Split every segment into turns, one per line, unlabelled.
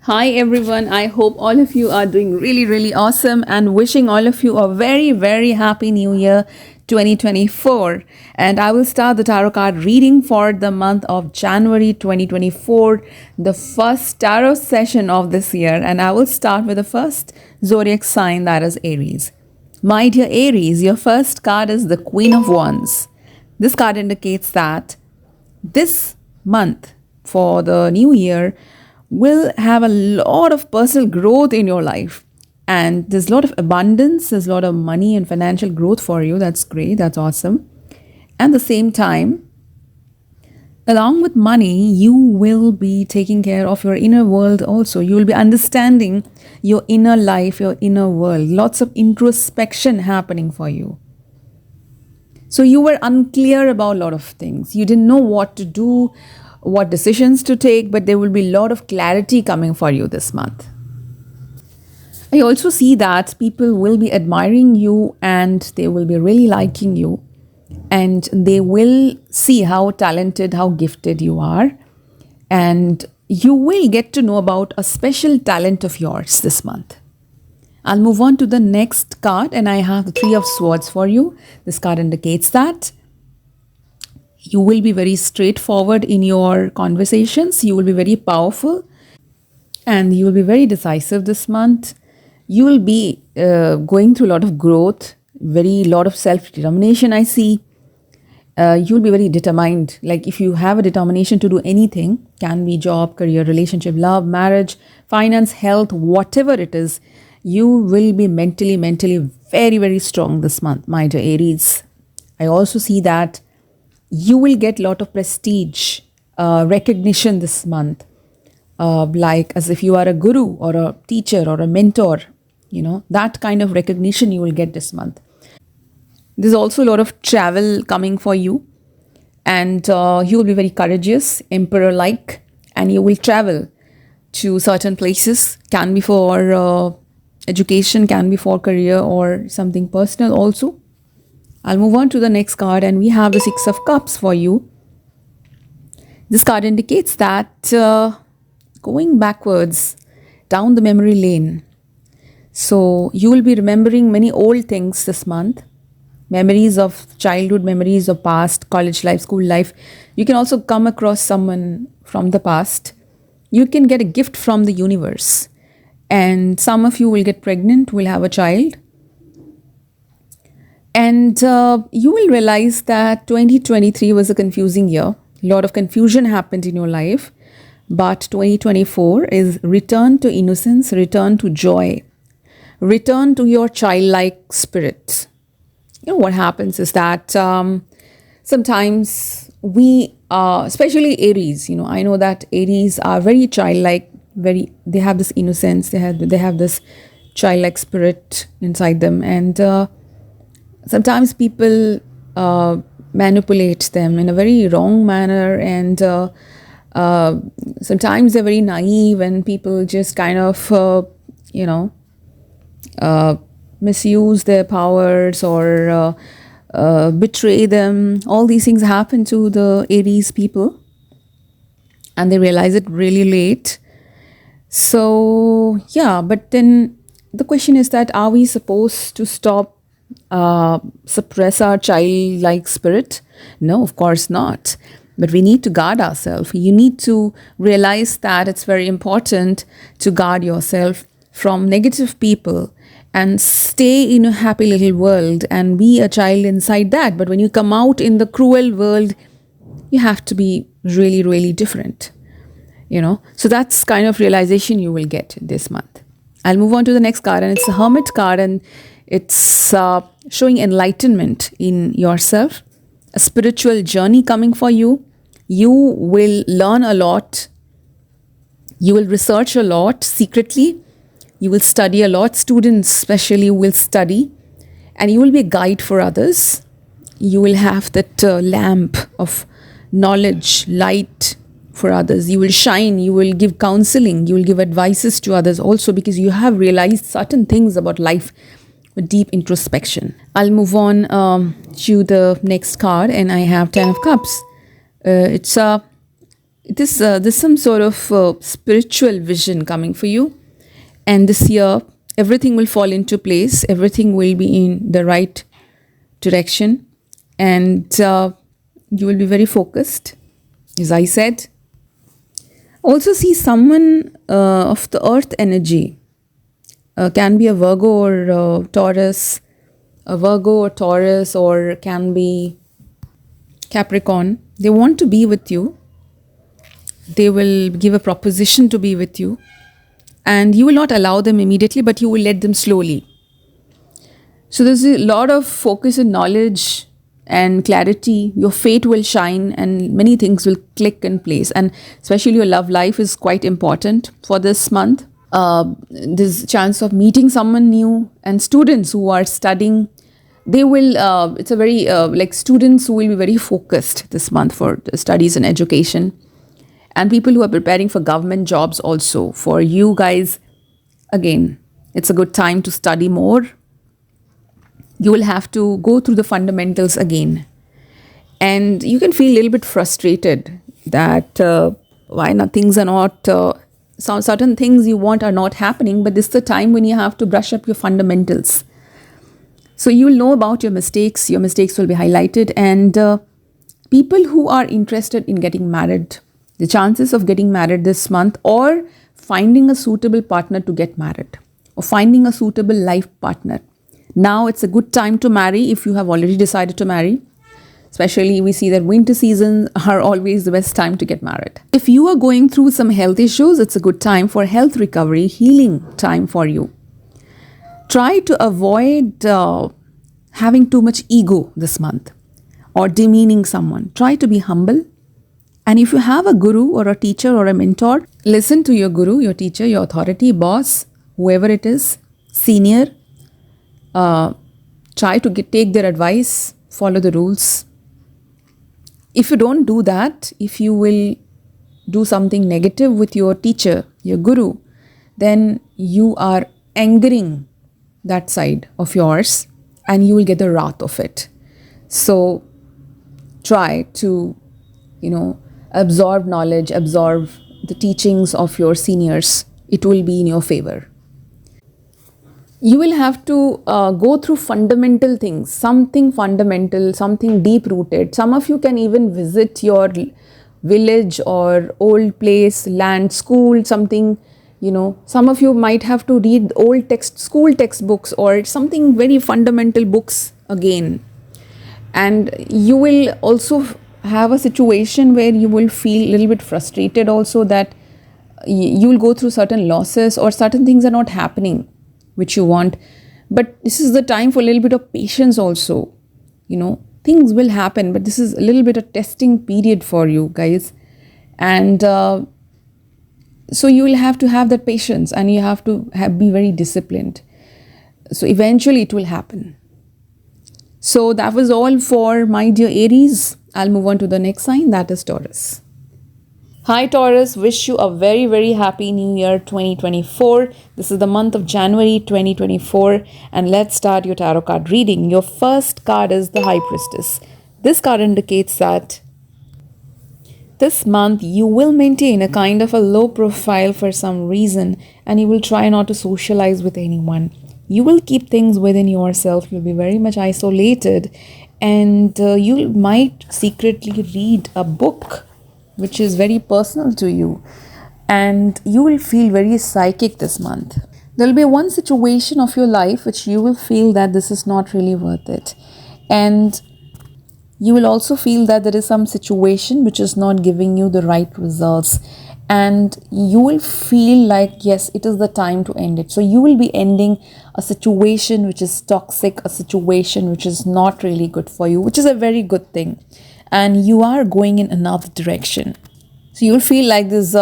Hi everyone, I hope all of you are doing really awesome and wishing all of you a very happy new year 2024. And I will start the tarot card reading for the month of January 2024, the first tarot session of this year. And I will start with the first zodiac sign, that is Aries. My dear Aries, your first card is the Queen of Wands. This card indicates that this month for the new year will have a lot of personal growth in your life, and there's a lot of abundance, there's a lot of money and financial growth for you. That's great, that's awesome. And at the same time, along with money, you will be taking care of your inner world also. You will be understanding your inner life, your inner world. Lots of introspection happening for you. So you were unclear about a lot of things. You didn't know what to do, what decisions to take, but there will be a lot of clarity coming for you this month. I also see that people will be admiring you and they will be really liking you, and they will see how talented, how gifted you are, and you will get to know about a special talent of yours this month. I'll move on to the next card, and I have the Three of Swords for you. This card indicates that you will be very straightforward in your conversations. You will be very powerful and you will be very decisive this month. You will be going through a lot of growth, very lot of self-determination I see. You'll be very determined. Like if you have a determination to do anything, can be job, career, relationship, love, marriage, finance, health, whatever it is, you will be mentally very strong this month, my dear Aries. I also see that you will get a lot of prestige, recognition this month, like as if you are a guru or a teacher or a mentor, that kind of recognition you will get this month. There's also a lot of travel coming for you, and you will be very courageous, emperor-like, and you will travel to certain places. Can be for education, can be for career or something personal also. I'll move on to the next card, and we have the Six of Cups for you. This card indicates that going backwards down the memory lane. So you will be remembering many old things this month. Memories of childhood, memories of past, college life, school life. You can also come across someone from the past. You can get a gift from the universe. And some of you will get pregnant, will have a child. And you will realize that 2023 was a confusing year. A lot of confusion happened in your life. But 2024 is return to innocence, return to joy, return to your childlike spirit. What happens is that sometimes we, especially Aries, I know that Aries are very childlike, they have this innocence, they have this childlike spirit inside them, and sometimes people manipulate them in a very wrong manner, and sometimes they're very naive, and people just kind of, misuse their powers or betray them. All these things happen to the Aries people, and they realize it really late. So, yeah, but then the question is that are we supposed to suppress our childlike spirit? No, of course not. But we need to guard ourselves. You need to realize that it's very important to guard yourself from negative people and stay in a happy little world and be a child inside that. But when you come out in the cruel world, you have to be really different. So that's kind of realization you will get this month. I'll move on to the next card, and it's a Hermit card, and it's showing enlightenment in yourself, a spiritual journey coming for you. You will learn a lot. You will research a lot secretly. You will study a lot. Students especially will study, and you will be a guide for others. You will have that lamp of knowledge, light for others. You will shine. You will give counseling. You will give advices to others also, because you have realized certain things about life with deep introspection. I'll move on to the next card, and I have Ten of Cups. It's a There's some sort of spiritual vision coming for you, and this year everything will fall into place. Everything will be in the right direction, and you will be very focused, as I said. Also, see someone of the earth energy, can be a Virgo or Taurus, a Virgo or Taurus, or can be Capricorn. They want to be with you. They will give a proposition to be with you, and you will not allow them immediately, but you will let them slowly. So there's a lot of focus and knowledge and clarity. Your fate will shine, and many things will click in place. And especially your love life is quite important for this month. There's chance of meeting someone new, and students who are studying, they will. It's a very like students who will be very focused this month for studies and education. And people who are preparing for government jobs also. For you guys, again, it's a good time to study more. You will have to go through the fundamentals again. And you can feel a little bit frustrated that why not things are not, some certain things you want are not happening, but this is the time when you have to brush up your fundamentals. So you will know about your mistakes will be highlighted, and people who are interested in getting married, the chances of getting married this month, or finding a suitable partner to get married, or finding a suitable life partner. Now it's a good time to marry if you have already decided to marry. Especially we see that winter seasons are always the best time to get married. If you are going through some health issues, it's a good time for health recovery, healing time for you. Try to avoid having too much ego this month or demeaning someone. Try to be humble. And if you have a guru or a teacher or a mentor, listen to your guru, your teacher, your authority, boss, whoever it is, senior. Try to take their advice, follow the rules. If you don't do that, if you will do something negative with your teacher, your guru, then you are angering that side of yours and you will get the wrath of it. So try to, absorb knowledge, absorb the teachings of your seniors. It will be in your favor. You will have to go through fundamental things, something fundamental, something deep rooted. Some of you can even visit your village or old place, land, school, something, some of you might have to read old school textbooks or something very fundamental books again. And you will also have a situation where you will feel a little bit frustrated also, that you will go through certain losses or certain things are not happening which you want. But this is the time for a little bit of patience also. Things will happen, but this is a little bit of testing period for you guys. And so you will have to have that patience, and you have to be very disciplined. So eventually it will happen. So that was all for my dear Aries. I'll move on to the next sign, that is Taurus. Hi Taurus, wish you a very, very happy new year 2024. This is the month of January 2024, and let's start your tarot card reading. Your first card is the High Priestess. This card indicates that this month you will maintain a kind of a low profile for some reason, and you will try not to socialize with anyone. You will keep things within yourself. You'll be very much isolated, and you might secretly read a book which is very personal to you, and you will feel very psychic this month. There will be one situation of your life which you will feel that this is not really worth it, and you will also feel that there is some situation which is not giving you the right results, and you will feel like, yes, it is the time to end it. So you will be ending a situation which is toxic, a situation which is not really good for you, which is a very good thing. And you are going in another direction. So you'll feel like this,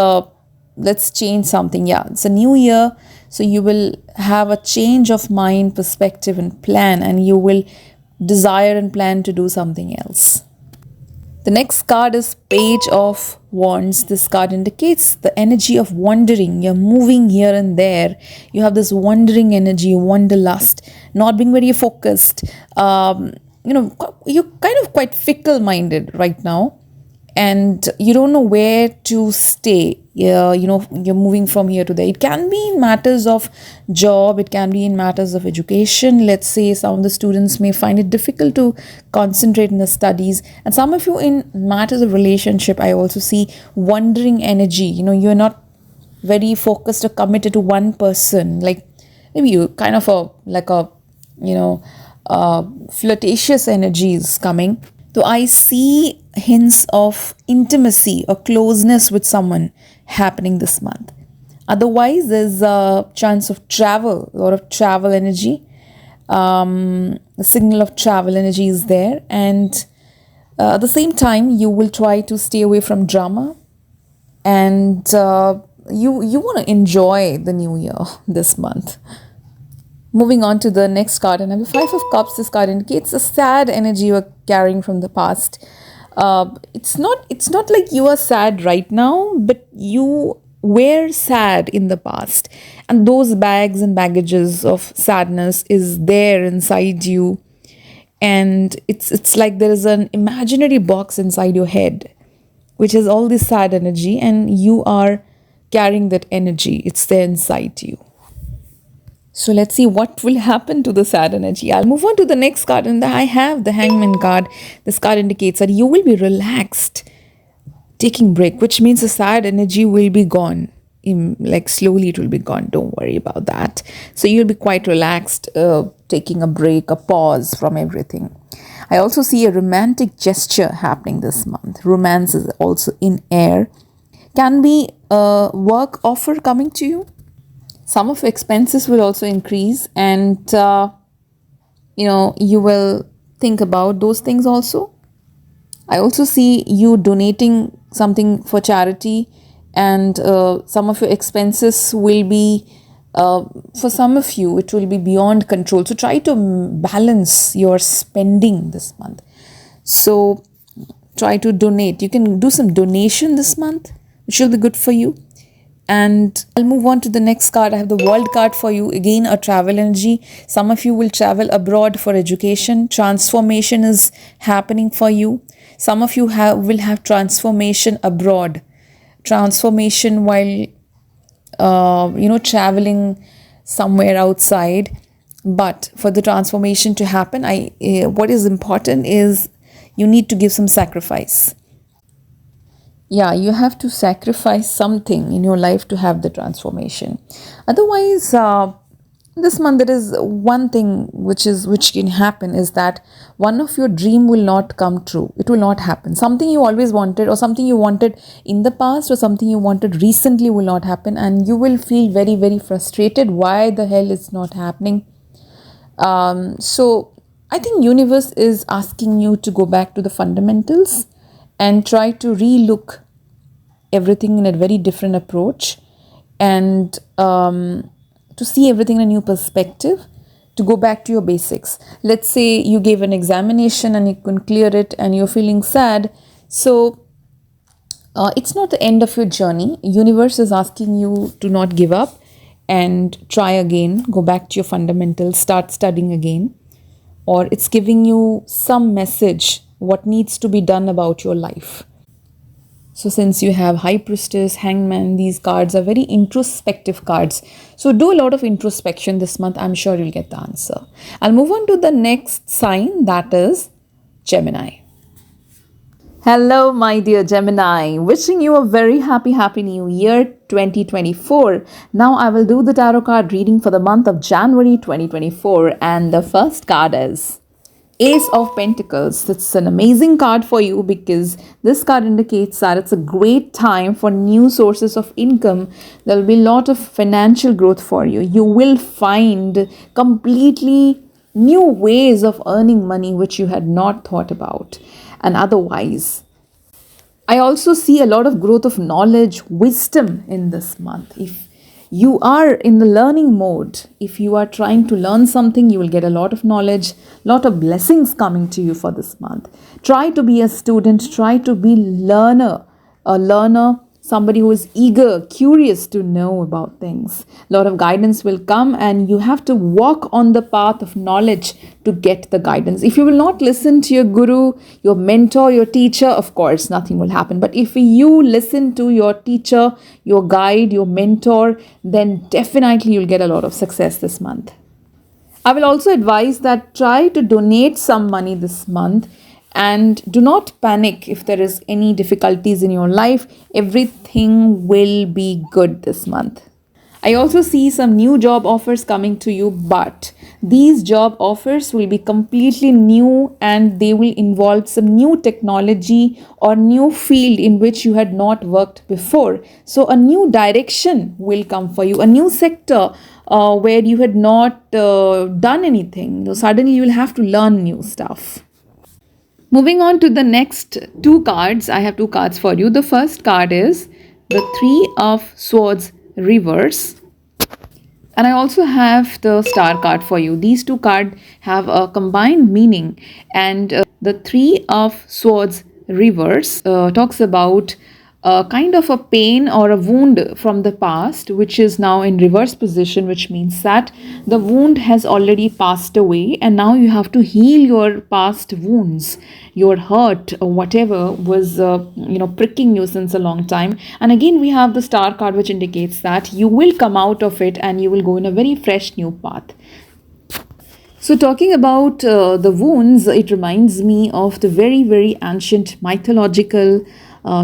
let's change something. Yeah, it's a new year. So you will have a change of mind, perspective and plan, and you will desire and plan to do something else. The next card is Page of Wands. This card indicates the energy of wandering. You're moving here and there. You have this wandering energy, wanderlust, not being very focused. You're kind of quite fickle-minded right now, and you don't know where to stay. Yeah, you're moving from here to there. It can be in matters of job, it can be in matters of education. Let's say some of the students may find it difficult to concentrate in the studies, and some of you in matters of relationship, I also see wandering energy. You're not very focused or committed to one person. Like maybe you kind of flirtatious energy is coming. So I see hints of intimacy or closeness with someone happening this month. Otherwise, there's a chance of travel, a lot of travel energy. The signal of travel energy is there, and at the same time, you will try to stay away from drama, and you want to enjoy the new year this month. Moving on to the next card, and I have the Five of Cups. This card indicates a sad energy you are carrying from the past. It's not like you are sad right now, but you were sad in the past, and those bags and baggages of sadness is there inside you, and it's like there is an imaginary box inside your head, which has all this sad energy, and you are carrying that energy. It's there inside you. So let's see what will happen to the sad energy. I'll move on to the next card, and I have the Hangman card. This card indicates that you will be relaxed, taking break, which means the sad energy will be gone. Like slowly it will be gone. Don't worry about that. So you'll be quite relaxed, taking a break, a pause from everything. I also see a romantic gesture happening this month. Romance is also in air. Can be a work offer coming to you. Some of your expenses will also increase, and you will think about those things also. I also see you donating something for charity, and some of your expenses will be, for some of you, it will be beyond control. So try to balance your spending this month. So try to donate. You can do some donation this month, which will be good for you. And I'll move on to the next card. I have the World card for you. Again, a travel energy. Some of you will travel abroad for education. Transformation is happening for you. Some of you will have transformation abroad. Transformation while, traveling somewhere outside. But for the transformation to happen, what is important is you need to give some sacrifice. Yeah, you have to sacrifice something in your life to have the transformation. Otherwise, this month there is one thing which can happen, is that one of your dream will not come true. It will not happen. Something you always wanted, or something you wanted in the past, or something you wanted recently will not happen, and you will feel very, very frustrated. Why the hell is not happening? So I think universe is asking you to go back to the fundamentals and try to relook everything in a very different approach, and to see everything in a new perspective, to go back to your basics. Let's say you gave an examination and you couldn't clear it and you're feeling sad. So it's not the end of your journey. Universe is asking you to not give up and try again, go back to your fundamentals, start studying again. Or it's giving you some message, what needs to be done about your life. So since you have High Priestess, Hangman, these cards are very introspective cards. So do a lot of introspection this month. I'm sure you'll get the answer. I'll move on to the next sign, that is Gemini. Hello, my dear Gemini. Wishing you a very happy new year 2024. Now I will do the tarot card reading for the month of January 2024. And the first card is Ace of Pentacles. It's an amazing card for you because this card indicates that it's a great time for new sources of income. There will be a lot of financial growth for you. You will find completely new ways of earning money which you had not thought about. And otherwise, I also see a lot of growth of knowledge, wisdom in this month. If you are in the learning mode, if you are trying to learn something, you will get a lot of knowledge, lot of blessings coming to you for this month. Try to be a student, try to be a learner. somebody who is eager, curious to know about things. A lot of guidance will come, and you have to walk on the path of knowledge to get the guidance. If you will not listen to your guru, your mentor, your teacher, of course, nothing will happen. But if you listen to your teacher, your guide, your mentor, then definitely you'll get a lot of success this month. I will also advise that try to donate some money this month, and do not panic if there is any difficulties in your life. Everything will be good this month. I also see some new job offers coming to you, but these job offers will be completely new, and they will involve some new technology or new field in which you had not worked before. So a new direction will come for you, a new sector where you had not done anything. So suddenly you will have to learn new stuff. Moving on to the next two cards, I have two cards for you. The first card is the Three of Swords reverse. And I also have the star card for you. These two cards have a combined meaning. And the Three of Swords reverse talks about kind of a pain or a wound from the past, which is now in reverse position, which means that the wound has already passed away, and now you have to heal your past wounds, your hurt, or whatever was pricking you since a long time. And again, we have the star card, which indicates that you will come out of it and you will go in a very fresh new path. So talking about the wounds, it reminds me of the very, very ancient mythological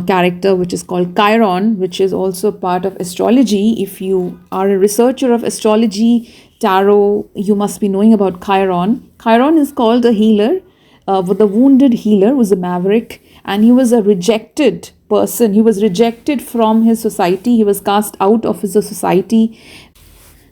character, which is called Chiron, which is also part of astrology. If you are a researcher of astrology, tarot, you must be knowing about Chiron. Chiron is called a healer, the wounded healer, was a maverick, and he was a rejected person. He was rejected from his society. He was cast out of his society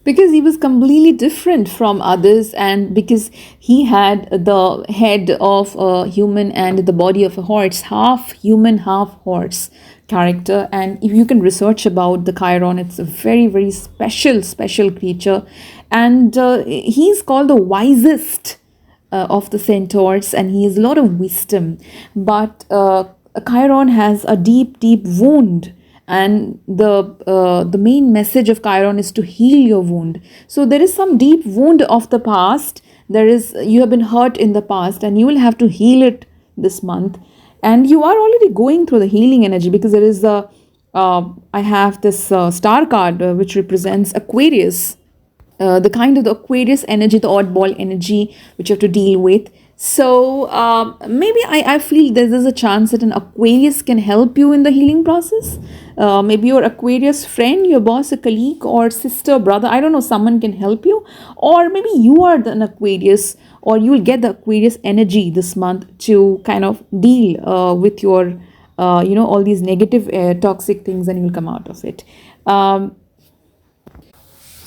because he was completely different from others, and because he had the head of a human and the body of a horse, half human, half horse character. And if you can research about the Chiron, it's a very, very special creature, and he's called the wisest of the centaurs, and he has a lot of wisdom. But Chiron has a deep wound, and the main message of Chiron is to heal your wound. So there is some deep wound of the past. You have been hurt in the past, and you will have to heal it this month. And you are already going through the healing energy, because there is I have this star card which represents Aquarius, the kind of the Aquarius energy, the oddball energy which you have to deal with. So maybe I feel there's a chance that an Aquarius can help you in the healing process. Maybe your Aquarius friend, your boss, a colleague, or sister, brother, I don't know, someone can help you. Or maybe you are an Aquarius, or you will get the Aquarius energy this month to kind of deal with your, all these negative, toxic things, and you will come out of it.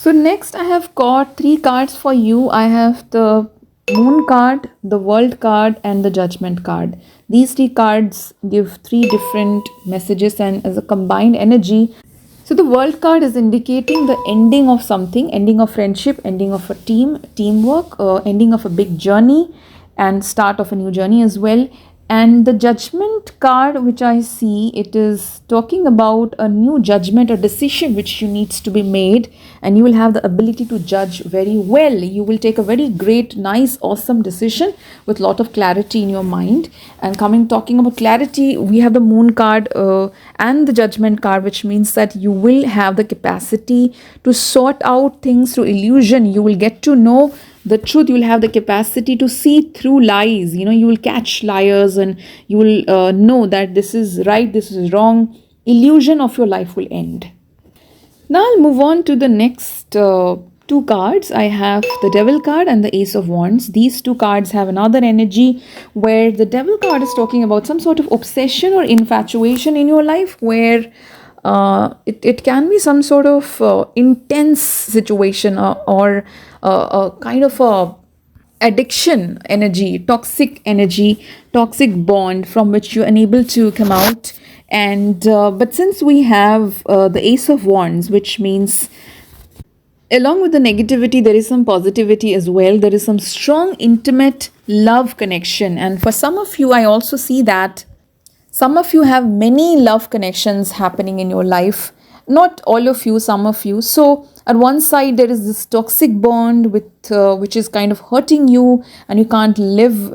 So next I have got three cards for you. I have the Moon card, the World card, and the Judgment card. These three cards give three different messages and as a combined energy. So the World card is indicating the ending of something, ending of friendship, ending of a teamwork, ending of a big journey, and start of a new journey as well. And the Judgment card, which I see, it is talking about a new judgment or decision which you needs to be made, and you will have the ability to judge very well. You will take a very great, nice, awesome decision with lot of clarity in your mind. And talking about clarity, we have the Moon card and the Judgment card, which means that you will have the capacity to sort out things through illusion. You will get to know the truth. You will have the capacity to see through lies. You will catch liars, and you will know that this is right, this is wrong. Illusion of your life will end. Now I'll move on to the next two cards. I have the Devil card and the Ace of Wands. These two cards have another energy, where the Devil card is talking about some sort of obsession or infatuation in your life, where it can be some sort of intense situation, or a kind of a addiction energy, toxic bond from which you're unable to come out. And but since we have the Ace of Wands, which means along with the negativity, there is some positivity as well. There is some strong, intimate love connection. And for some of you, I also see that Some of you have many love connections happening in your life. Not all of you, some of you. So at one side there is this toxic bond with which is kind of hurting you, and you can't live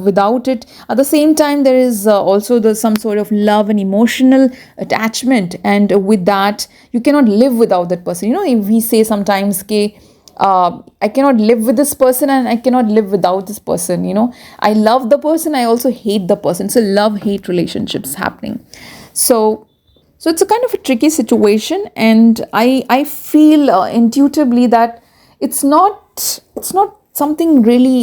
without it. At the same time, there is also some sort of love and emotional attachment, and with that you cannot live without that person. If we say sometimes, "Okay, I cannot live with this person and I cannot live without this person." I love the person, I also hate the person. So love hate relationships happening. So it's a kind of a tricky situation, and I feel intuitively that it's not something really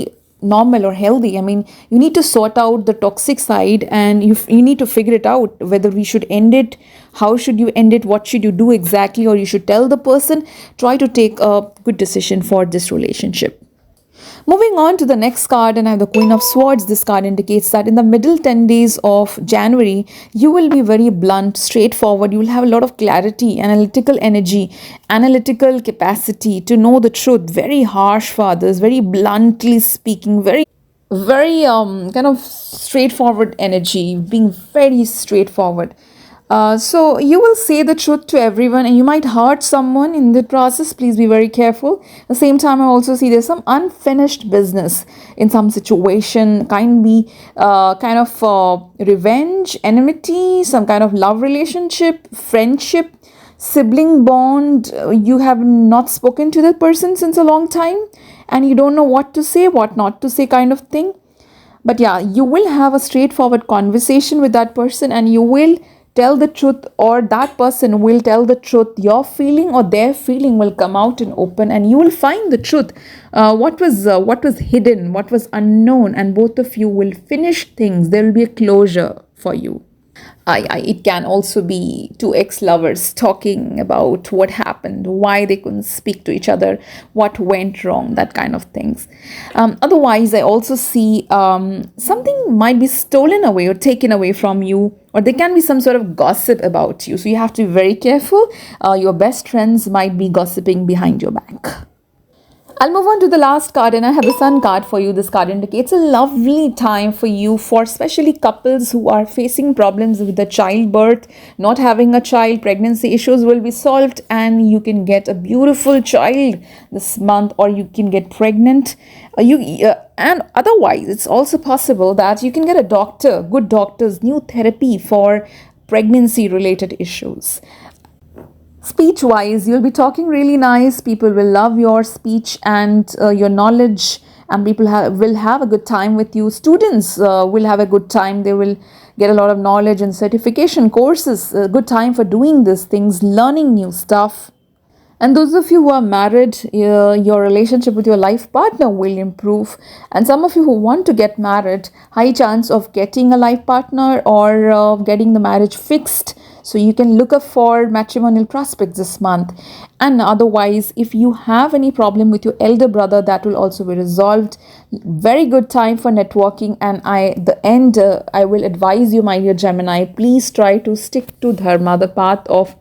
normal or healthy. I mean, you need to sort out the toxic side, and you need to figure it out whether we should end it, how should you end it, what should you do exactly, or you should tell the person. Try to take a good decision for this relationship. Moving on to the next card, and I have the Queen of Swords. This card indicates that in the middle 10 days of January, you will be very blunt, straightforward. You will have a lot of clarity, analytical energy, analytical capacity to know the truth. Very harsh for others, very bluntly speaking, very kind of straightforward energy, being very straightforward. So you will say the truth to everyone, and you might hurt someone in the process. Please be very careful. At the same time, I also see there's some unfinished business in some situation. Kind be kind of revenge, enmity, some kind of love relationship, friendship, sibling bond. You have not spoken to that person since a long time, and you don't know what to say, what not to say, kind of thing. But yeah, you will have a straightforward conversation with that person, and you will tell the truth, or that person will tell the truth. Your feeling or their feeling will come out in open, and you will find the truth. What was hidden, what was unknown, and both of you will finish things. There will be a closure for you. It can also be two ex-lovers talking about what happened, why they couldn't speak to each other, what went wrong, that kind of things. Otherwise, I also see something might be stolen away or taken away from you, or there can be some sort of gossip about you. So you have to be very careful. Your best friends might be gossiping behind your back. I'll move on to the last card, and I have the Sun card for you. This card indicates a lovely time for you, for especially couples who are facing problems with the childbirth, not having a child. Pregnancy issues will be solved, and you can get a beautiful child this month, or you can get pregnant. And otherwise, it's also possible that you can get a doctor, good doctors, new therapy for pregnancy related issues. Speech wise, you'll be talking really nice. People will love your speech and your knowledge, and people will have a good time with you. Students will have a good time. They will get a lot of knowledge and certification courses. A good time for doing these things, learning new stuff. And those of you who are married, your relationship with your life partner will improve. And some of you who want to get married, high chance of getting a life partner or getting the marriage fixed. So you can look up for matrimonial prospects this month. And otherwise, if you have any problem with your elder brother, that will also be resolved. Very good time for networking. And I will advise you, my dear Gemini, please try to stick to Dharma, the path of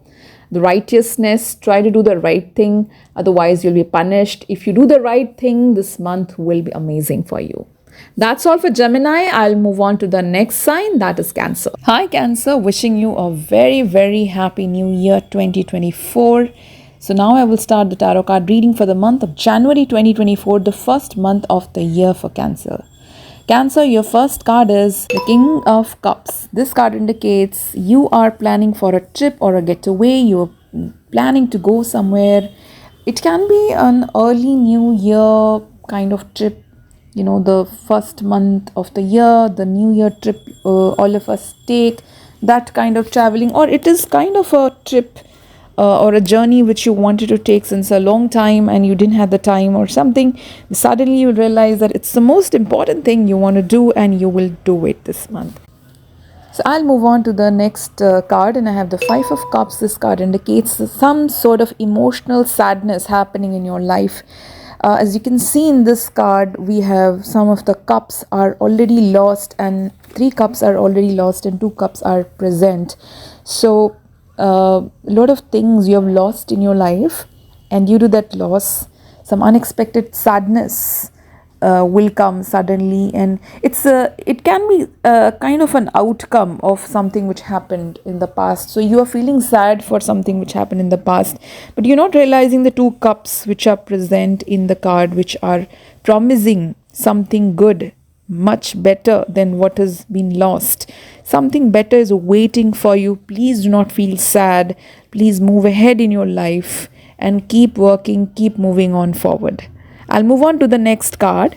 the righteousness. Try to do the right thing, otherwise you'll be punished. If you do the right thing, this month will be amazing for you. That's all for Gemini. I'll move on to the next sign, that is Cancer. Hi Cancer, wishing you a very, very happy new year 2024. So now I will start the tarot card reading for the month of January 2024, the first month of the year for Cancer. Cancer, your first card is the King of Cups. This card indicates you are planning for a trip or a getaway. You're planning to go somewhere. It can be an early new year kind of trip. The first month of the year, the new year trip all of us take, that kind of traveling. Or it is kind of a trip or a journey which you wanted to take since a long time and you didn't have the time or something. Suddenly you realize that it's the most important thing you want to do, and you will do it this month. So I'll move on to the next card, and I have the Five of Cups. This card indicates some sort of emotional sadness happening in your life. As you can see in this card, we have some of the cups are already lost, and 3 cups are already lost, and 2 cups are present. So a lot of things you have lost in your life, and due to that loss, some unexpected sadness will come suddenly, and it can be kind of an outcome of something which happened in the past. So you are feeling sad for something which happened in the past, but you're not realizing the two cups which are present in the card, which are promising something good, much better than what has been lost. Something better is waiting for you. Please do not feel sad. Please move ahead in your life and keep working, keep moving on forward. I'll move on to the next card.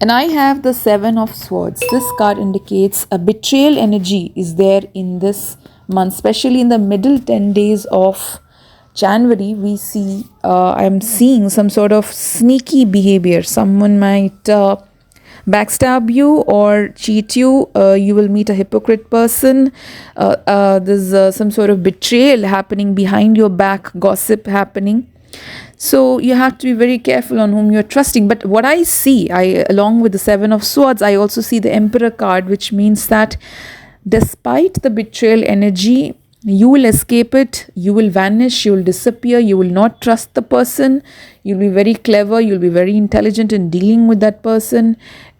And I have the Seven of Swords. This card indicates a betrayal energy is there in this month, especially in the middle 10 days of January. I'm seeing some sort of sneaky behavior. Someone might backstab you or cheat you. You will meet a hypocrite person. There's some sort of betrayal happening behind your back, gossip happening. So you have to be very careful on whom you're trusting. But what I see, along with the Seven of Swords, I also see the Emperor card, which means that despite the betrayal energy, you will escape it, you will vanish, you will disappear, you will not trust the person, you'll be very clever, you'll be very intelligent in dealing with that person.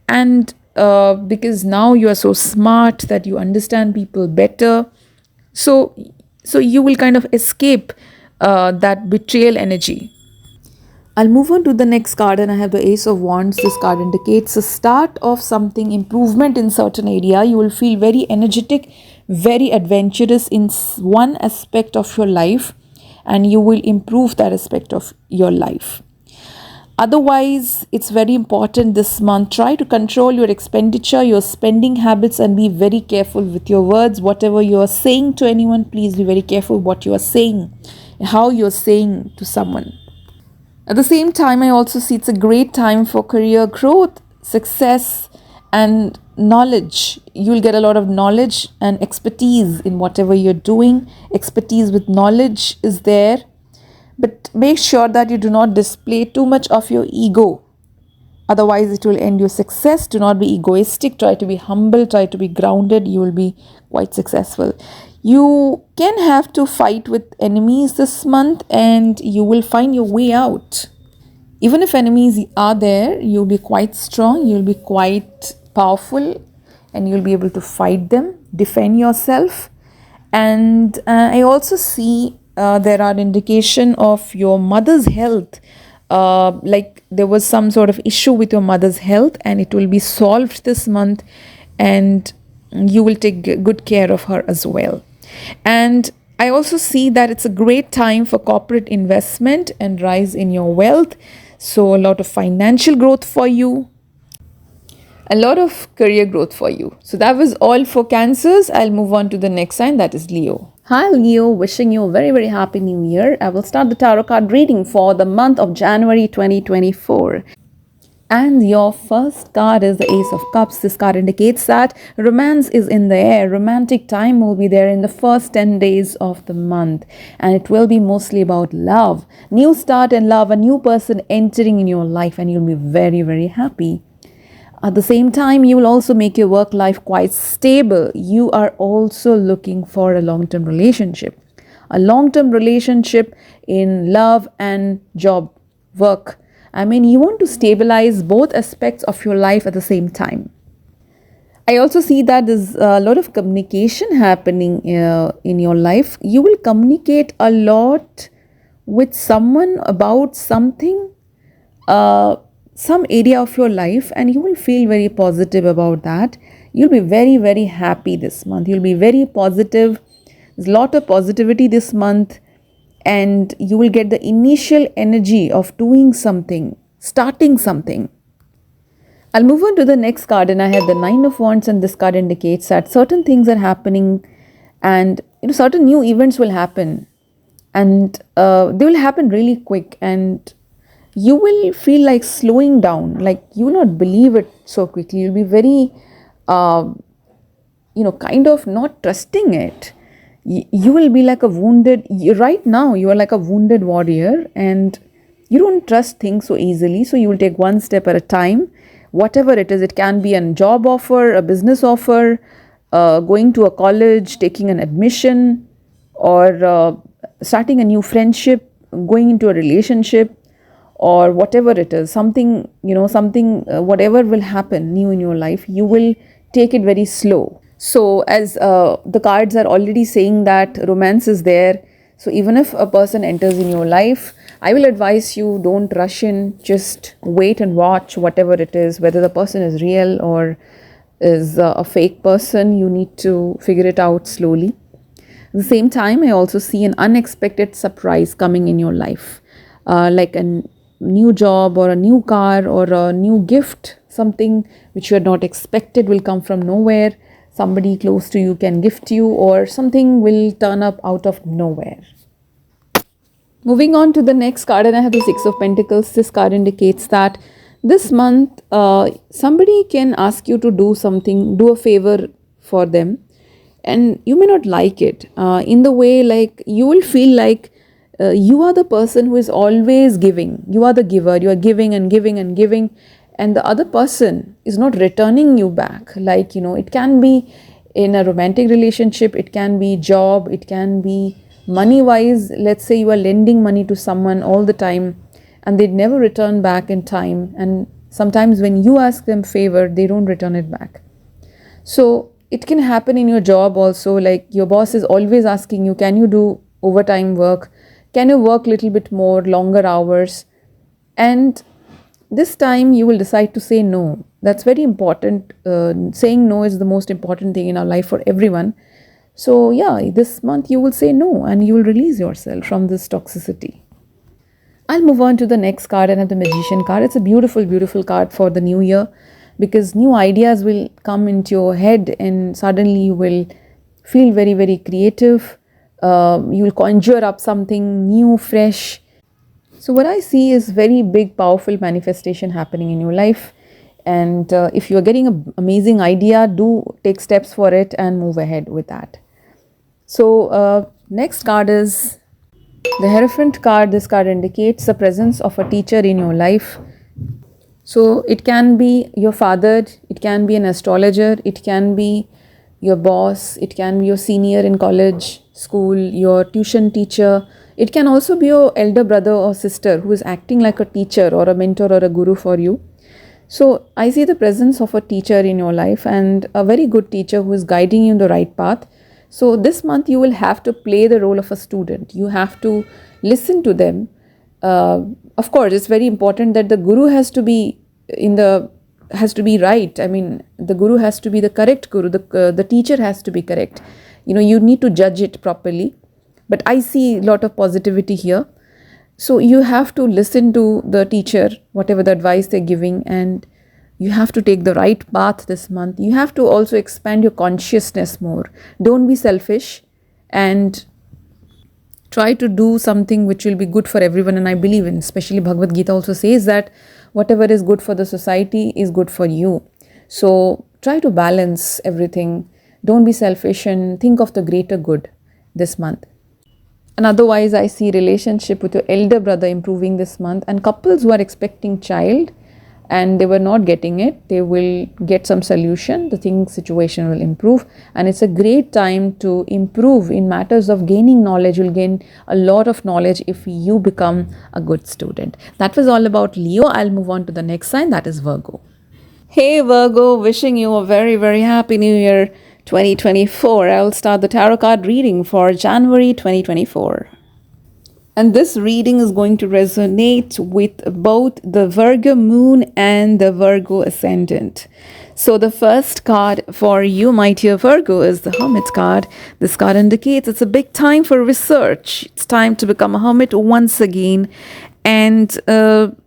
And because now you are so smart that you understand people better, so you will kind of escape that betrayal energy. I'll move on to the next card, and I have the Ace of Wands. This card indicates the start of something, improvement in certain area. You will feel very energetic, very adventurous in one aspect of your life, and you will improve that aspect of your life. Otherwise, it's very important this month. Try to control your expenditure, your spending habits, and be very careful with your words. Whatever you are saying to anyone, please be very careful what you are saying, how you are saying to someone. At the same time, I also see it's a great time for career growth, success, and knowledge. You'll get a lot of knowledge and expertise in whatever you're doing. Expertise with knowledge is there. But make sure that you do not display too much of your ego. Otherwise, it will end your success. Do not be egoistic. Try to be humble. Try to be grounded. You will be quite successful. You can have to fight with enemies this month, and you will find your way out. Even if enemies are there, you'll be quite strong. You'll be quite powerful, and you'll be able to fight them, defend yourself. And I also see there are indication of your mother's health. Like there was some sort of issue with your mother's health, and it will be solved this month, and you will take good care of her as well. And I also see that it's a great time for corporate investment and rise in your wealth. So a lot of financial growth for you, a lot of career growth for you. So that was all for Cancers. I'll move on to the next sign, that is Leo. Hi Leo, wishing you a very, very happy new year. I will start the tarot card reading for the month of January 2024. And your first card is the Ace of Cups. This card indicates that romance is in the air. Romantic time will be there in the first 10 days of the month. And it will be mostly about love. New start in love, a new person entering in your life, and you'll be very, very happy. At the same time, you will also make your work life quite stable. You are also looking for a long-term relationship. A long-term relationship in love and job, work. I mean, you want to stabilize both aspects of your life at the same time. I also see that there's a lot of communication happening in your life. You will communicate a lot with someone about something, some area of your life, and you will feel very positive about that. You'll be very, very happy this month. You'll be very positive. There's a lot of positivity this month. And you will get the initial energy of doing something, starting something. I'll move on to the next card, and I have the Nine of Wands, and this card indicates that certain things are happening, and certain new events will happen, and they will happen really quick, and you will feel like slowing down, like you will not believe it so quickly. You'll be very, kind of not trusting it. You will be like a wounded, right now you are like a wounded warrior, and you don't trust things so easily. So you will take one step at a time, whatever it is. It can be a job offer, a business offer, going to a college, taking an admission, or starting a new friendship, going into a relationship, or whatever it is, something, whatever will happen new in your life, you will take it very slow. So as the cards are already saying that romance is there, so even if a person enters in your life, I will advise you, don't rush in, just wait and watch whatever it is, whether the person is real or is a fake person. You need to figure it out slowly. At the same time, I also see an unexpected surprise coming in your life, like a new job or a new car or a new gift, something which you had not expected will come from nowhere. Somebody close to you can gift you, or something will turn up out of nowhere. Moving on to the next card, and I have the Six of Pentacles. This card indicates that this month somebody can ask you to do something, do a favor for them, and you may not like it in the way, like you will feel like you are the person who is always giving. You are the giver. You are giving and giving and giving, and the other person is not returning you back. Like, it can be in a romantic relationship, it can be job, it can be money wise. Let's say you are lending money to someone all the time and they never return back in time, and sometimes when you ask them favor, they don't return it back. So it can happen in your job also, like your boss is always asking you, can you do overtime work, can you work little bit more, longer hours, and this time you will decide to say no. That's very important. Saying no is the most important thing in our life for everyone. So yeah, this month you will say no and you will release yourself from this toxicity. I'll move on to the next card, and have the Magician card. It's a beautiful, beautiful card for the new year, because new ideas will come into your head and suddenly you will feel very, very creative. You will conjure up something new, fresh. So what I see is very big, powerful manifestation happening in your life. And if you're getting an amazing idea, do take steps for it and move ahead with that. So next card is the Hierophant card. This card indicates the presence of a teacher in your life. So it can be your father, it can be an astrologer, it can be your boss, it can be your senior in college, school, your tuition teacher. It can also be your elder brother or sister who is acting like a teacher or a mentor or a guru for you. So I see the presence of a teacher in your life, and a very good teacher who is guiding you in the right path. So this month you will have to play the role of a student. You have to listen to them. Of course, it's very important that the guru has to be right. I mean, the guru has to be the correct guru. The teacher has to be correct. You need to judge it properly. But I see a lot of positivity here. So you have to listen to the teacher, whatever the advice they're giving, and you have to take the right path this month. You have to also expand your consciousness more. Don't be selfish, and try to do something which will be good for everyone. And I believe in, especially Bhagavad Gita also says that whatever is good for the society is good for you. So try to balance everything. Don't be selfish and think of the greater good this month. And otherwise, I see relationship with your elder brother improving this month, and couples who are expecting child and they were not getting it, they will get some solution. The situation will improve, and it's a great time to improve in matters of gaining knowledge. You'll gain a lot of knowledge if you become a good student. That was all about Leo. I'll move on to the next sign, that is Virgo. Hey Virgo, wishing you a very, very happy new year 2024. I will start the tarot card reading for January 2024. And this reading is going to resonate with both the Virgo moon and the Virgo ascendant. So the first card for you, my dear Virgo, is the Hermit card. This card indicates it's a big time for research. It's time to become a hermit once again. And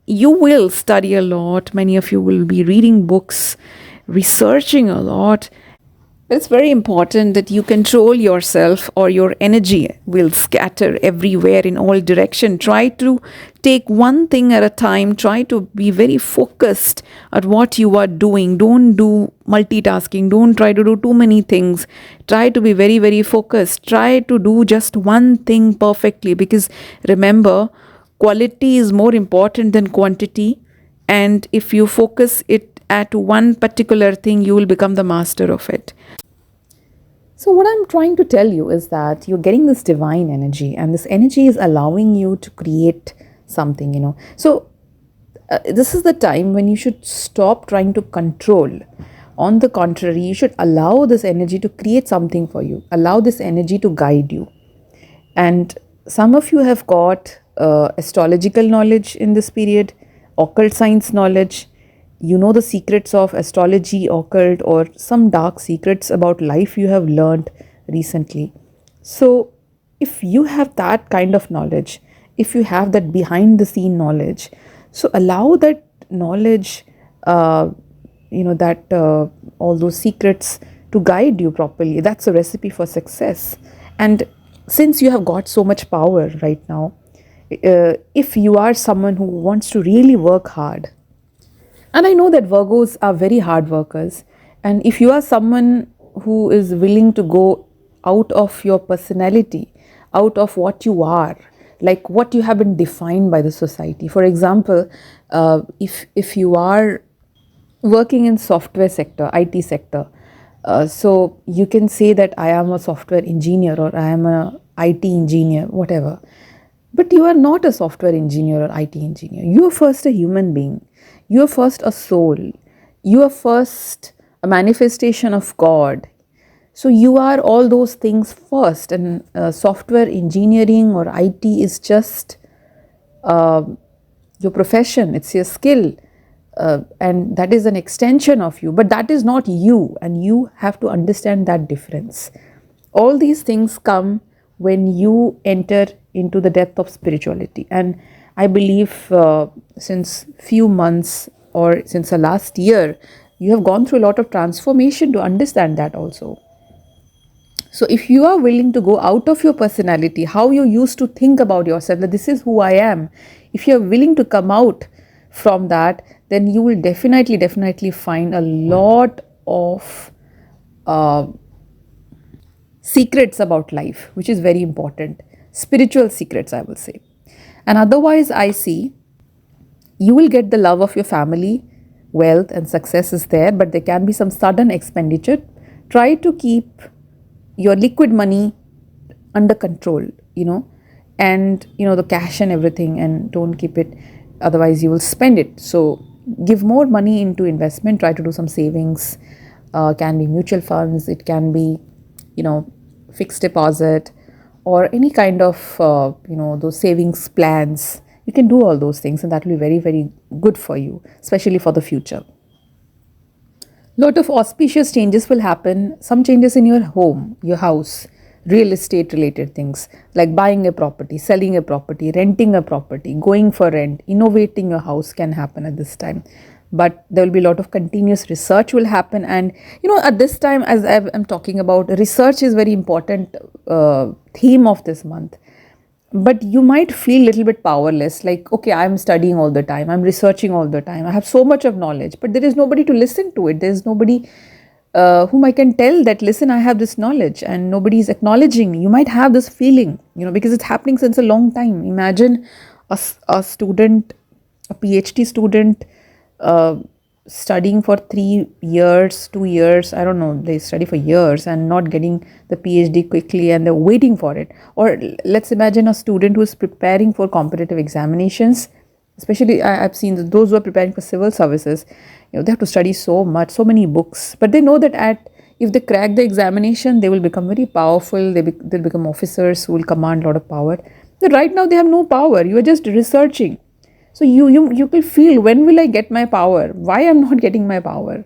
you will study a lot. Many of you will be reading books, researching a lot. It's very important that you control yourself, or your energy will scatter everywhere in all directions. Try to take one thing at a time. Try to be very focused at what you are doing. Don't do multitasking. Don't try to do too many things. Try to be very, very focused. Try to do just one thing perfectly, because remember, quality is more important than quantity. And if you focus it at one particular thing, you will become the master of it. So what I'm trying to tell you is that you're getting this divine energy, and this energy is allowing you to create something, So this is the time when you should stop trying to control. On the contrary, you should allow this energy to create something for you, allow this energy to guide you. And some of you have got astrological knowledge in this period, occult science knowledge. You know the secrets of astrology, occult, or some dark secrets about life you have learned recently. So, if you have that kind of knowledge, if you have that behind the scene knowledge, so allow that knowledge, that all those secrets to guide you properly. That's a recipe for success. And since you have got so much power right now, if you are someone who wants to really work hard, and I know that Virgos are very hard workers, and if you are someone who is willing to go out of your personality, out of what you are, like what you have been defined by the society. For example, if you are working in software sector, IT sector, so you can say that I am a software engineer or I am a IT engineer, whatever. But you are not a software engineer or IT engineer. You are first a human being. You are first a soul. You are first a manifestation of God. So you are all those things first, and software engineering or IT is just your profession, it's your skill, and that is an extension of you, but that is not you, and you have to understand that difference. All these things come when you enter into the depth of spirituality. And I believe since few months or since the last year, you have gone through a lot of transformation to understand that also. So if you are willing to go out of your personality, how you used to think about yourself, that this is who I am, if you are willing to come out from that, then you will definitely find a lot of secrets about life, which is very important. Spiritual secrets, I will say. And otherwise, I see you will get the love of your family, wealth and success is there, but there can be some sudden expenditure. Try to keep your liquid money under control, and the cash and everything, and don't keep it, otherwise you will spend it. So give more money into investment, try to do some savings, can be mutual funds, it can be fixed deposit, or any kind of those savings plans. You can do all those things, and that will be very, very good for you, especially for the future. Lot of auspicious changes will happen. Some changes in your home, your house, real estate related things like buying a property, selling a property, renting a property, going for rent, innovating your house can happen at this time. But there will be a lot of continuous research will happen. And at this time, as I'm talking about, research is very important theme of this month. But you might feel a little bit powerless, like, okay, I'm studying all the time, I'm researching all the time, I have so much of knowledge, but there is nobody to listen to it. There's nobody whom I can tell that, listen, I have this knowledge, and nobody is acknowledging me. You might have this feeling, because it's happening since a long time. Imagine a student, a PhD student, studying for 3 years, 2 years, I don't know, they study for years and not getting the PhD quickly, and they're waiting for it. Or let's imagine a student who is preparing for competitive examinations, especially I've seen those who are preparing for civil services, they have to study so much, so many books, but they know that if they crack the examination, they will become very powerful, they'll become officers who will command a lot of power. But right now they have no power, you are just researching. So you will feel, when will I get my power? Why I'm not getting my power?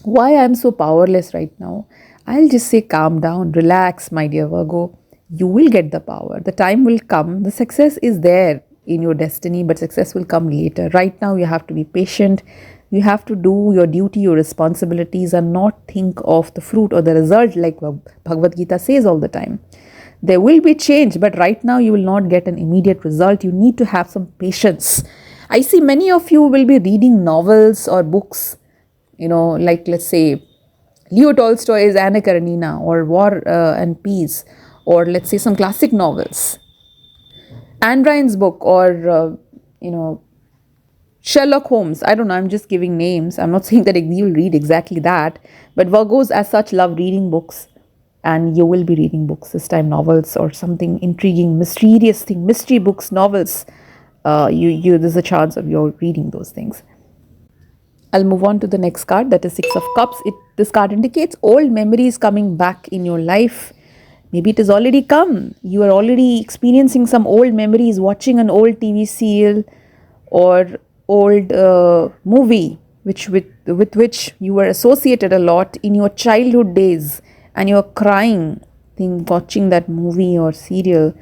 Why I'm so powerless right now? I'll just say, calm down, relax, my dear Virgo. You will get the power. The time will come. The success is there in your destiny, but success will come later. Right now, you have to be patient. You have to do your duty, your responsibilities, and not think of the fruit or the result, like Bhagavad Gita says all the time. There will be change, but right now you will not get an immediate result. You need to have some patience. I see many of you will be reading novels or books, like let's say Leo Tolstoy's Anna Karenina, or War and Peace, or let's say some classic novels. Anne Rine's book, or Sherlock Holmes. I don't know, I'm just giving names. I'm not saying that you will read exactly that, but Virgos as such love reading books. And you will be reading books this time, novels or something intriguing, mysterious thing, mystery books, novels, there's a chance of your reading those things. I'll move on to the next card, that is Six of Cups. This card indicates old memories coming back in your life. Maybe it has already come. You are already experiencing some old memories, watching an old TV serial or old movie with which you were associated a lot in your childhood days, and you're crying watching that movie or serial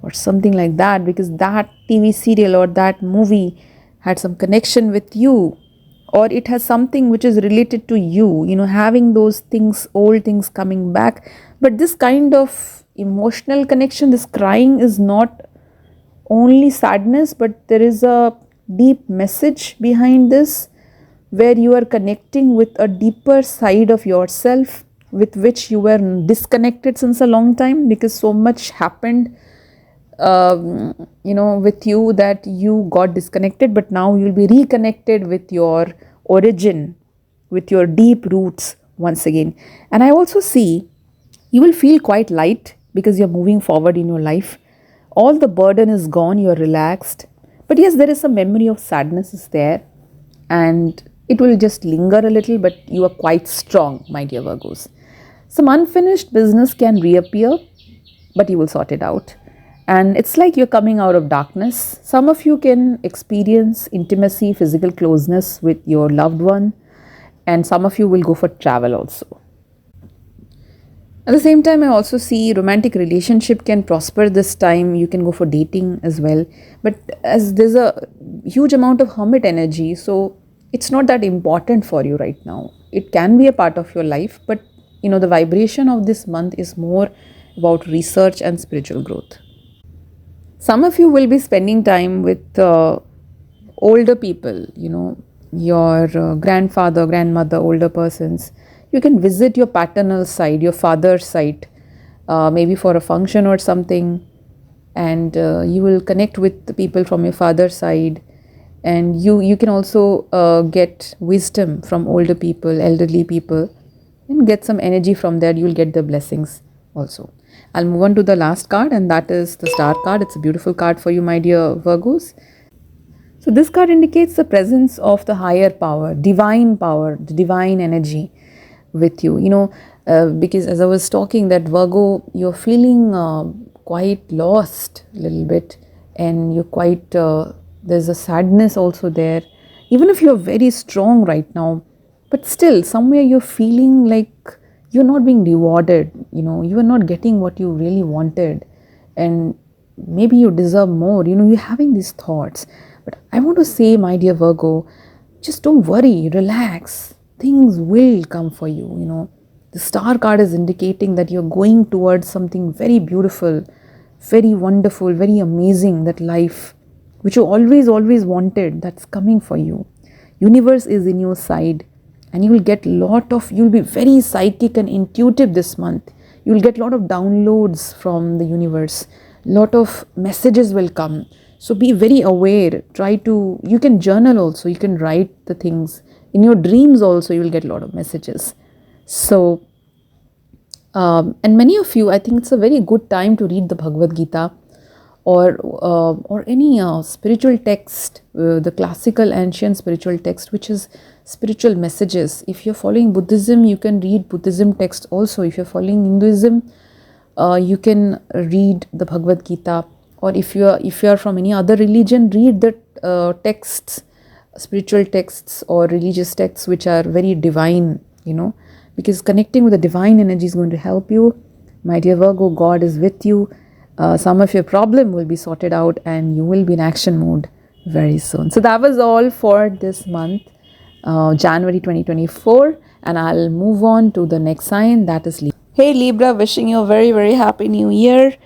or something like that, because that TV serial or that movie had some connection with you, or it has something which is related to you, having those things, old things coming back. But this kind of emotional connection, this crying, is not only sadness, but there is a deep message behind this, where you are connecting with a deeper side of yourself with which you were disconnected since a long time, because so much happened with you that you got disconnected. But now you'll be reconnected with your origin, with your deep roots once again. And I also see you will feel quite light because you're moving forward in your life. All the burden is gone, you're relaxed. But yes, there is a memory of sadness is there, and it will just linger a little, but you are quite strong, my dear Virgos. Some unfinished business can reappear, but you will sort it out. And it's like you're coming out of darkness. Some of you can experience intimacy, physical closeness with your loved one, and some of you will go for travel also. At the same time, I also see romantic relationship can prosper this time. You can go for dating as well. But as there's a huge amount of hermit energy, so it's not that important for you right now. It can be a part of your life, but the vibration of this month is more about research and spiritual growth. Some of you will be spending time with older people, your grandfather, grandmother, older persons. You can visit your paternal side, your father's side, maybe for a function or something, and you will connect with the people from your father's side, and you can also get wisdom from older people, elderly people, and get some energy from there. You will get the blessings also. I'll move on to the last card, and that is the Star card. It's a beautiful card for you, my dear Virgos. So this card indicates the presence of the higher power, the divine energy with you. Because as I was talking, that Virgo, you're feeling quite lost a little bit, and you're quite, there's a sadness also there. Even if you're very strong right now, but still somewhere you're feeling like you're not being rewarded, you are not getting what you really wanted, and maybe you deserve more, you're having these thoughts. But I want to say, my dear Virgo, just don't worry, relax, things will come for you. The Star card is indicating that you're going towards something very beautiful, very wonderful, very amazing, that life which you always wanted, that's coming for you. Universe is in your side, and you will get you'll be very psychic and intuitive this month. You'll get a lot of downloads from the universe. Lot of messages will come. So be very aware. You can journal also. You can write the things. In your dreams also, you will get a lot of messages. So, and many of you, I think it's a very good time to read the Bhagavad Gita, or any spiritual text, the classical ancient spiritual text, which is spiritual messages. If you're following Buddhism, you can read Buddhism text also. If you're following Hinduism, you can read the Bhagavad Gita. Or if you are from any other religion, read the texts, spiritual texts or religious texts which are very divine, because connecting with the divine energy is going to help you. My dear Virgo, God is with you. Some of your problem will be sorted out, and you will be in action mode very soon. So that was all for this month, January 2024, and I'll move on to the next sign, that is Libra. Hey Libra, wishing you a very, very happy new year.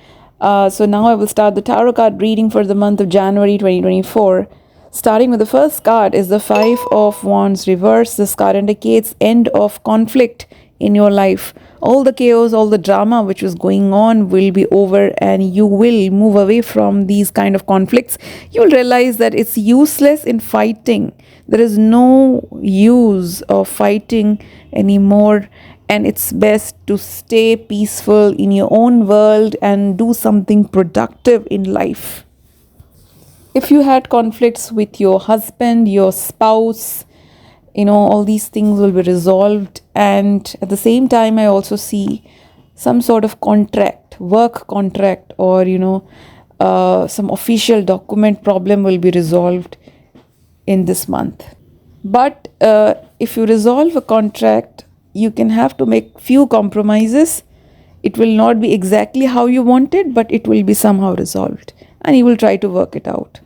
So now I will start the tarot card reading for the month of January 2024. Starting with the first card is the Five of Wands reverse. This card indicates end of conflict in your life. All the chaos, all the drama which was going on will be over, and you will move away from these kind of conflicts. You'll realize that it's useless in fighting. There is no use of fighting anymore, and it's best to stay peaceful in your own world and do something productive in life. If you had conflicts with your husband, your spouse, all these things will be resolved. And at the same time, I also see some sort of contract, work contract, or some official document problem will be resolved in this month. But if you resolve a contract, you can have to make few compromises. It will not be exactly how you want it, but it will be somehow resolved, and you will try to work it out.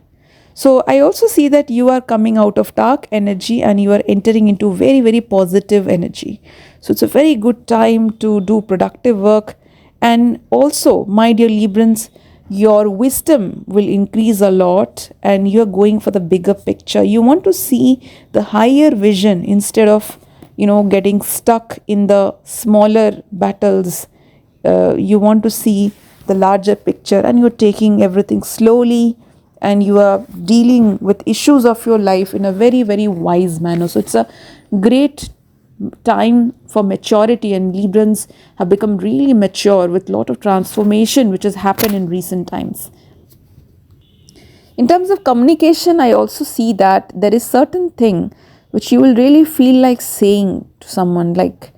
So I also see that you are coming out of dark energy and you are entering into very, very positive energy. So it's a very good time to do productive work. And also, my dear Librans, your wisdom will increase a lot and you're going for the bigger picture. You want to see the higher vision instead of, getting stuck in the smaller battles. You want to see the larger picture and you're taking everything slowly and you are dealing with issues of your life in a very, very wise manner. So it's a great time for maturity, and Librans have become really mature with a lot of transformation which has happened in recent times. In terms of communication, I also see that there is certain thing which you will really feel like saying to someone, like,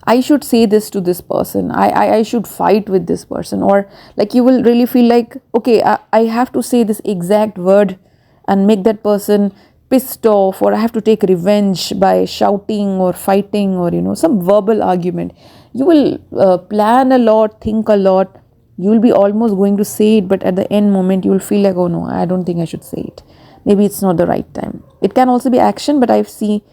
I should say this to this person, I should fight with this person, or like you will really feel like, okay, I have to say this exact word and make that person pissed off, or I have to take revenge by shouting or fighting or some verbal argument. You will plan a lot, think a lot, you will be almost going to say it, but at the end moment you will feel like, oh no, I don't think I should say it, maybe it's not the right time. It can also be action, but I see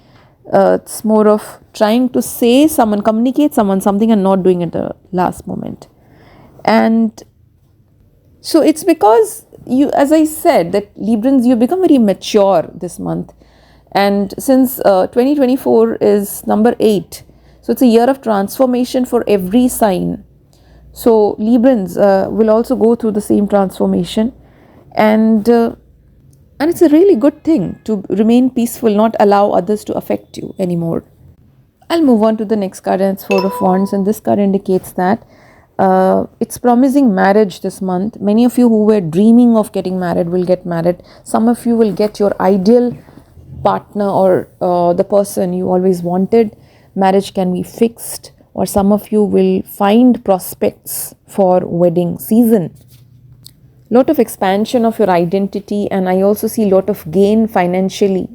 it's more of trying to say someone, communicate someone something and not doing it at the last moment. And so it's because you, as I said, that Librans, you become very mature this month. And since 2024 is number 8, so it's a year of transformation for every sign. So Librans will also go through the same transformation. And it's a really good thing to remain peaceful, not allow others to affect you anymore. I'll move on to the next card, and it's Four of Wands, and this card indicates that it's promising marriage this month. Many of you who were dreaming of getting married will get married. Some of you will get your ideal partner or the person you always wanted. Marriage can be fixed, or some of you will find prospects for wedding season. Lot of expansion of your identity, and I also see lot of gain financially,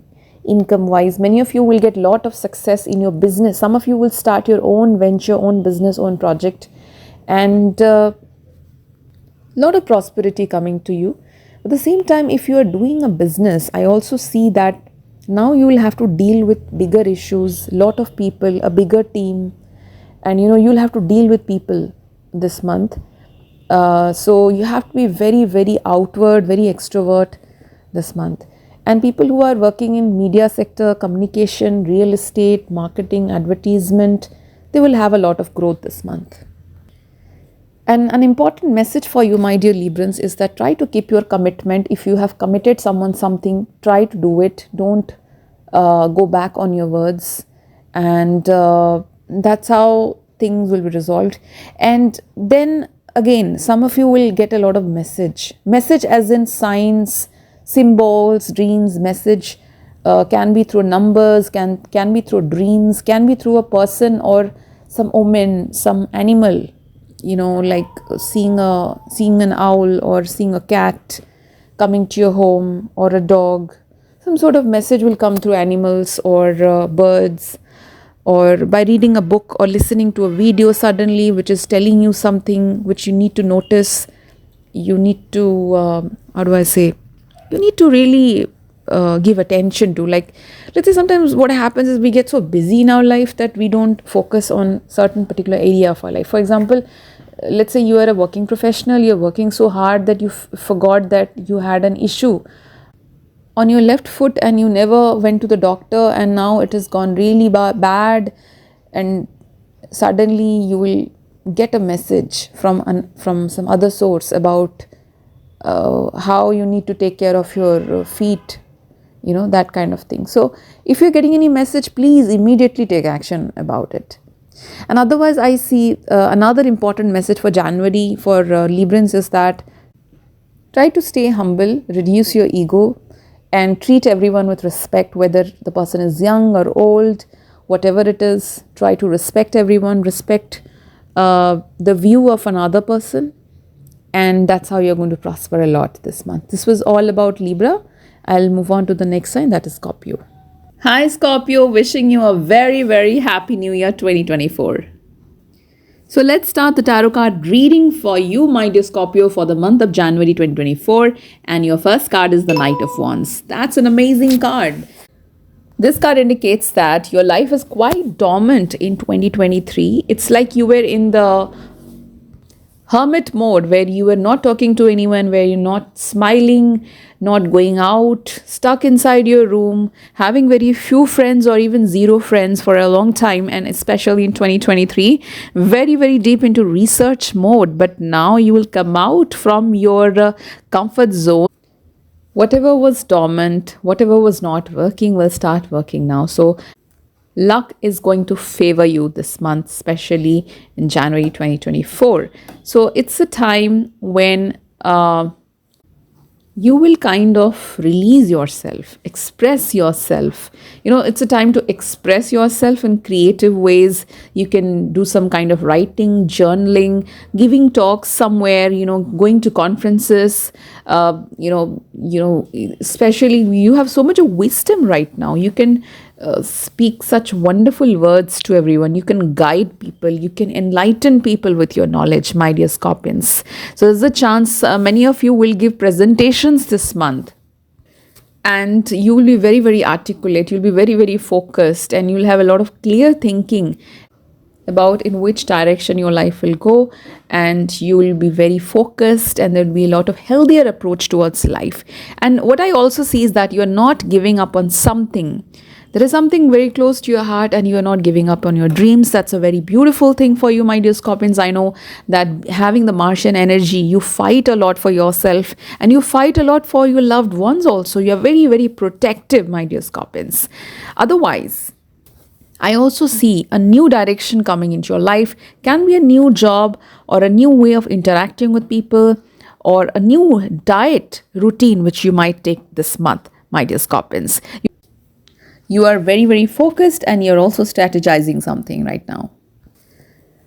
income wise. Many of you will get lot of success in your business. Some of you will start your own venture, own business, own project, and lot of prosperity coming to you. At the same time, if you are doing a business, I also see that now you will have to deal with bigger issues, lot of people, a bigger team, and you'll have to deal with people this month. So you have to be very, very outward, very extrovert this month. And people who are working in media sector, communication, real estate, marketing, advertisement, they will have a lot of growth this month. And an important message for you, my dear Librans, is that try to keep your commitment. If you have committed someone something, try to do it. Don't go back on your words. And that's how things will be resolved. And then again, some of you will get a lot of message as in signs, symbols, dreams. Message can be through numbers, can be through dreams, can be through a person or some omen, some animal, like seeing an owl or seeing a cat coming to your home, or a dog. Some sort of message will come through animals or birds, or by reading a book or listening to a video suddenly which is telling you something which you need to notice. You need to you need to really give attention to. Like, let's say sometimes what happens is we get so busy in our life that we don't focus on certain particular area of our life. For example, let's say you are a working professional, you're working so hard that you forgot that you had an issue on your left foot and you never went to the doctor, and now it has gone really bad, and suddenly you will get a message from some other source about how you need to take care of your feet, that kind of thing. So if you're getting any message, please immediately take action about it. And otherwise, I see another important message for January for Librans is that Try to stay humble, reduce your ego, and treat everyone with respect, whether the person is young or old, whatever it is. Try to respect everyone, respect the view of another person, and that's how you're going to prosper a lot this month. This was all about Libra. I'll move on to the next sign, that is Scorpio. Hi Scorpio, wishing you a very, very happy new year 2024. So let's start the tarot card reading for you, my dear Scorpio, for the month of January 2024. And your first card is the Knight of Wands. That's an amazing card. This card indicates that your life is quite dormant in 2023. It's like you were in the hermit mode where you were not talking to anyone, where you're not smiling, not going out, stuck inside your room, having very few friends or even zero friends for a long time, and especially in 2023, very, very deep into research mode. But now you will come out from your comfort zone. Whatever was dormant, whatever was not working will start working now. So luck is going to favor you this month, especially in January 2024. So it's a time when you will kind of release yourself, express yourself. It's a time to express yourself in creative ways. You can do some kind of writing, journaling, giving talks somewhere, going to conferences. Especially you have so much of wisdom right now. You can speak such wonderful words to everyone. You can guide people. You can enlighten people with your knowledge, my dear Scorpions. So there's a chance many of you will give presentations this month. And you will be very, very articulate. You'll be very, very focused. And you'll have a lot of clear thinking about in which direction your life will go. And you will be very focused. And there'll be a lot of healthier approach towards life. And what I also see is that you're not giving up on something. There is something very close to your heart and you are not giving up on your dreams. That's a very beautiful thing for you, my dear Scorpions. I know that having the Martian energy, you fight a lot for yourself and you fight a lot for your loved ones also. You are very, very protective, my dear Scorpions. Otherwise, I also see a new direction coming into your life. Can be a new job or a new way of interacting with people or a new diet routine which you might take this month, my dear Scorpions. You are very, very focused and you're also strategizing something right now.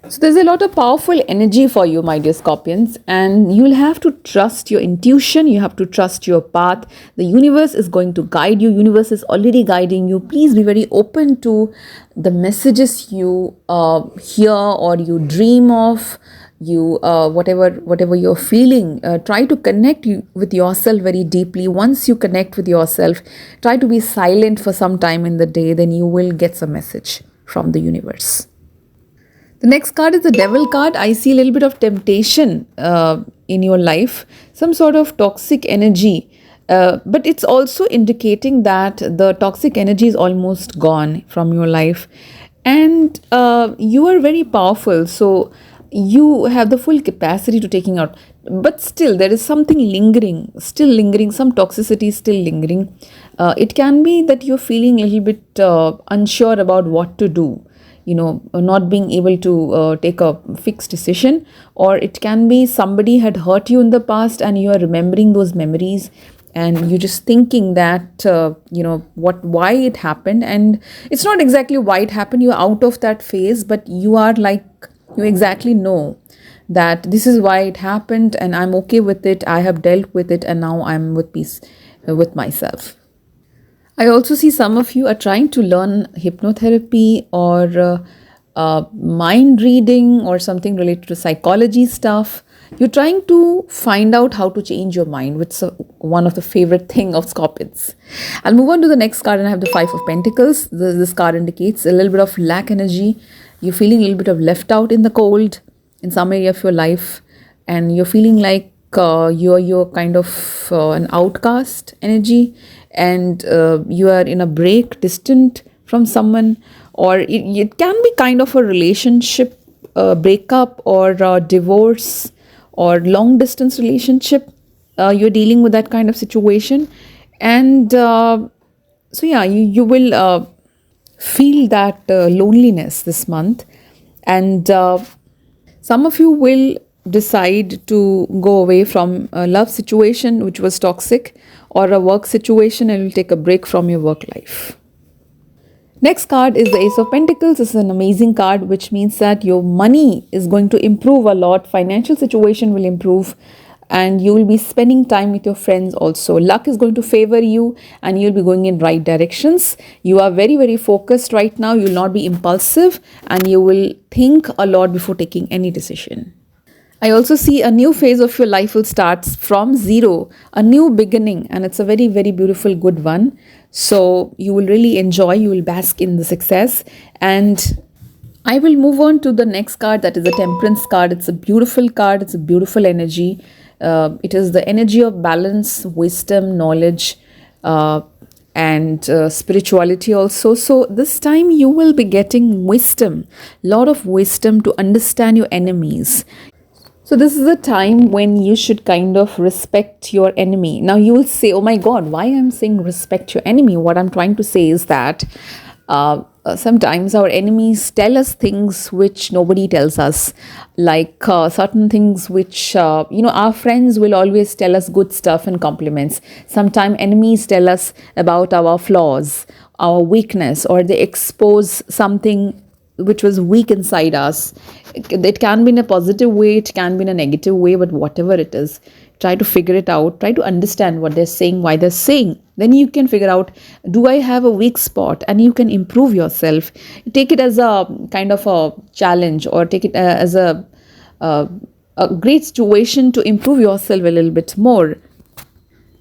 So there's a lot of powerful energy for you, my dear Scorpions, and you'll have to trust your intuition. You have to trust your path. The universe is going to guide you. Universe is already guiding you. Please be very open to the messages you hear or you dream of. Whatever you're feeling, try to connect with yourself very deeply. Once you connect with yourself, try to be silent for some time in the day, then you will get some message from the universe. The next card is the Devil card. I see a little bit of temptation in your life, some sort of toxic energy. But it's also indicating that the toxic energy is almost gone from your life. And you are very powerful. So you have the full capacity to taking out, but still there is something lingering, some toxicity is still lingering. It can be that you're feeling a little bit unsure about what to do, not being able to take a fixed decision, or it can be somebody had hurt you in the past and you are remembering those memories and you're just thinking that, why it happened, and it's not exactly why it happened. You're out of that phase, but you are like, you exactly know that this is why it happened and I'm okay with it. I have dealt with it and now I'm with peace with myself. I also see some of you are trying to learn hypnotherapy or mind reading or something related to psychology stuff. You're trying to find out how to change your mind, which is one of the favorite thing of Scorpions. I'll move on to the next card and I have the Five of Pentacles. This card indicates a little bit of lack energy. You're feeling a little bit of left out in the cold in some area of your life, and you're feeling like you're kind of an outcast energy, and you are in a break, distant from someone, or it can be kind of a relationship breakup or divorce or long distance relationship. You're dealing with that kind of situation, and you will feel that loneliness this month, and some of you will decide to go away from a love situation which was toxic, or a work situation, and you'll take a break from your work life. Next card is the Ace of Pentacles. This is an amazing card, which means that your money is going to improve a lot. Financial situation will improve, and you will be spending time with your friends also. Luck is going to favor you, and you'll be going in right directions. You are very, very focused right now. You will not be impulsive, and you will think a lot before taking any decision. I also see a new phase of your life will start from zero, a new beginning, and it's a very, very beautiful, good one. So you will really enjoy, you will bask in the success. And I will move on to the next card, that is the Temperance card. It's a beautiful card, it's a beautiful energy. It is the energy of balance, wisdom, knowledge, and spirituality also. So this time you will be getting wisdom, lot of wisdom to understand your enemies. So this is a time when you should kind of respect your enemy. Now you will say, oh my God, why I'm saying respect your enemy? What I'm trying to say is that sometimes our enemies tell us things which nobody tells us, like certain things which, our friends will always tell us good stuff and compliments. Sometimes enemies tell us about our flaws, our weakness, or they expose something which was weak inside us. It can be in a positive way, it can be in a negative way, but whatever it is, try to figure it out, try to understand what they're saying, why they're saying. Then you can figure out, do I have a weak spot? And you can improve yourself. Take it as a kind of a challenge, or take it as a great situation to improve yourself a little bit more.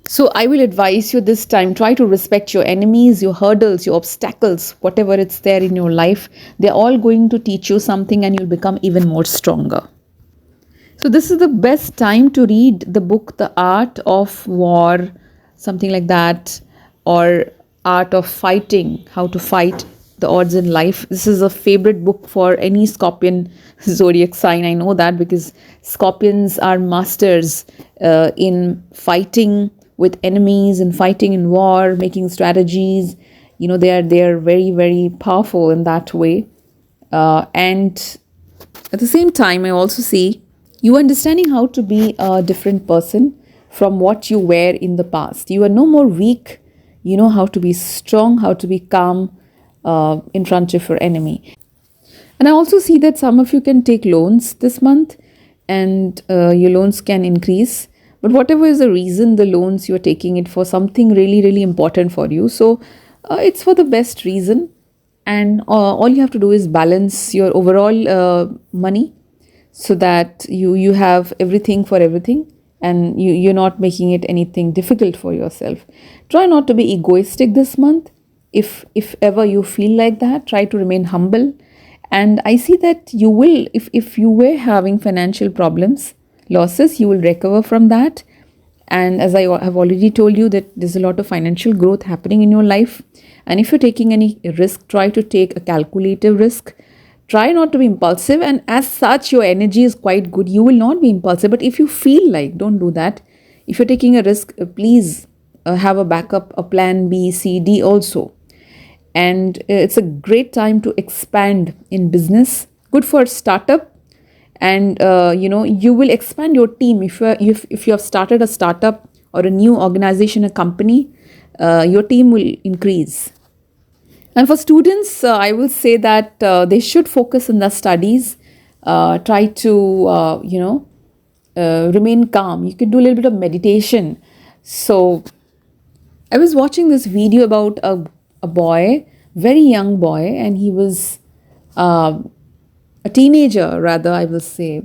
So I will advise you this time, try to respect your enemies, your hurdles, your obstacles, whatever it's there in your life. They're all going to teach you something, and you'll become even more stronger. So this is the best time to read the book, The Art of War, something like that, or Art of Fighting, How to Fight the Odds in Life. This is a favorite book for any Scorpion zodiac sign. I know that because Scorpions are masters in fighting with enemies and fighting in war, making strategies. They are very, very powerful in that way. And at the same time, I also see you understanding how to be a different person from what you were in the past. You are no more weak. You know how to be strong, how to be calm in front of your enemy. And I also see that some of you can take loans this month, and your loans can increase. But whatever is the reason, the loans you're taking it for something really, really important for you. So it's for the best reason. And all you have to do is balance your overall money, so that you have everything for everything, and you're not making it anything difficult for yourself. Try not to be egoistic this month. If ever you feel like that, try to remain humble. And I see that you will, if you were having financial problems, losses, you will recover from that. And as I have already told you, that there's a lot of financial growth happening in your life. And if you're taking any risk, try to take a calculative risk. Try not to be impulsive, and as such your energy is quite good. You will not be impulsive, but if you feel like, don't do that. If you're taking a risk, please have a backup, a plan B, C, D also. And it's a great time to expand in business, good for startup. And you will expand your team. If you have started a startup or a new organization, a company, your team will increase. And for students, I will say that they should focus on their studies. Try to remain calm. You can do a little bit of meditation. So I was watching this video about a boy, very young boy, and he was a teenager, rather, I will say.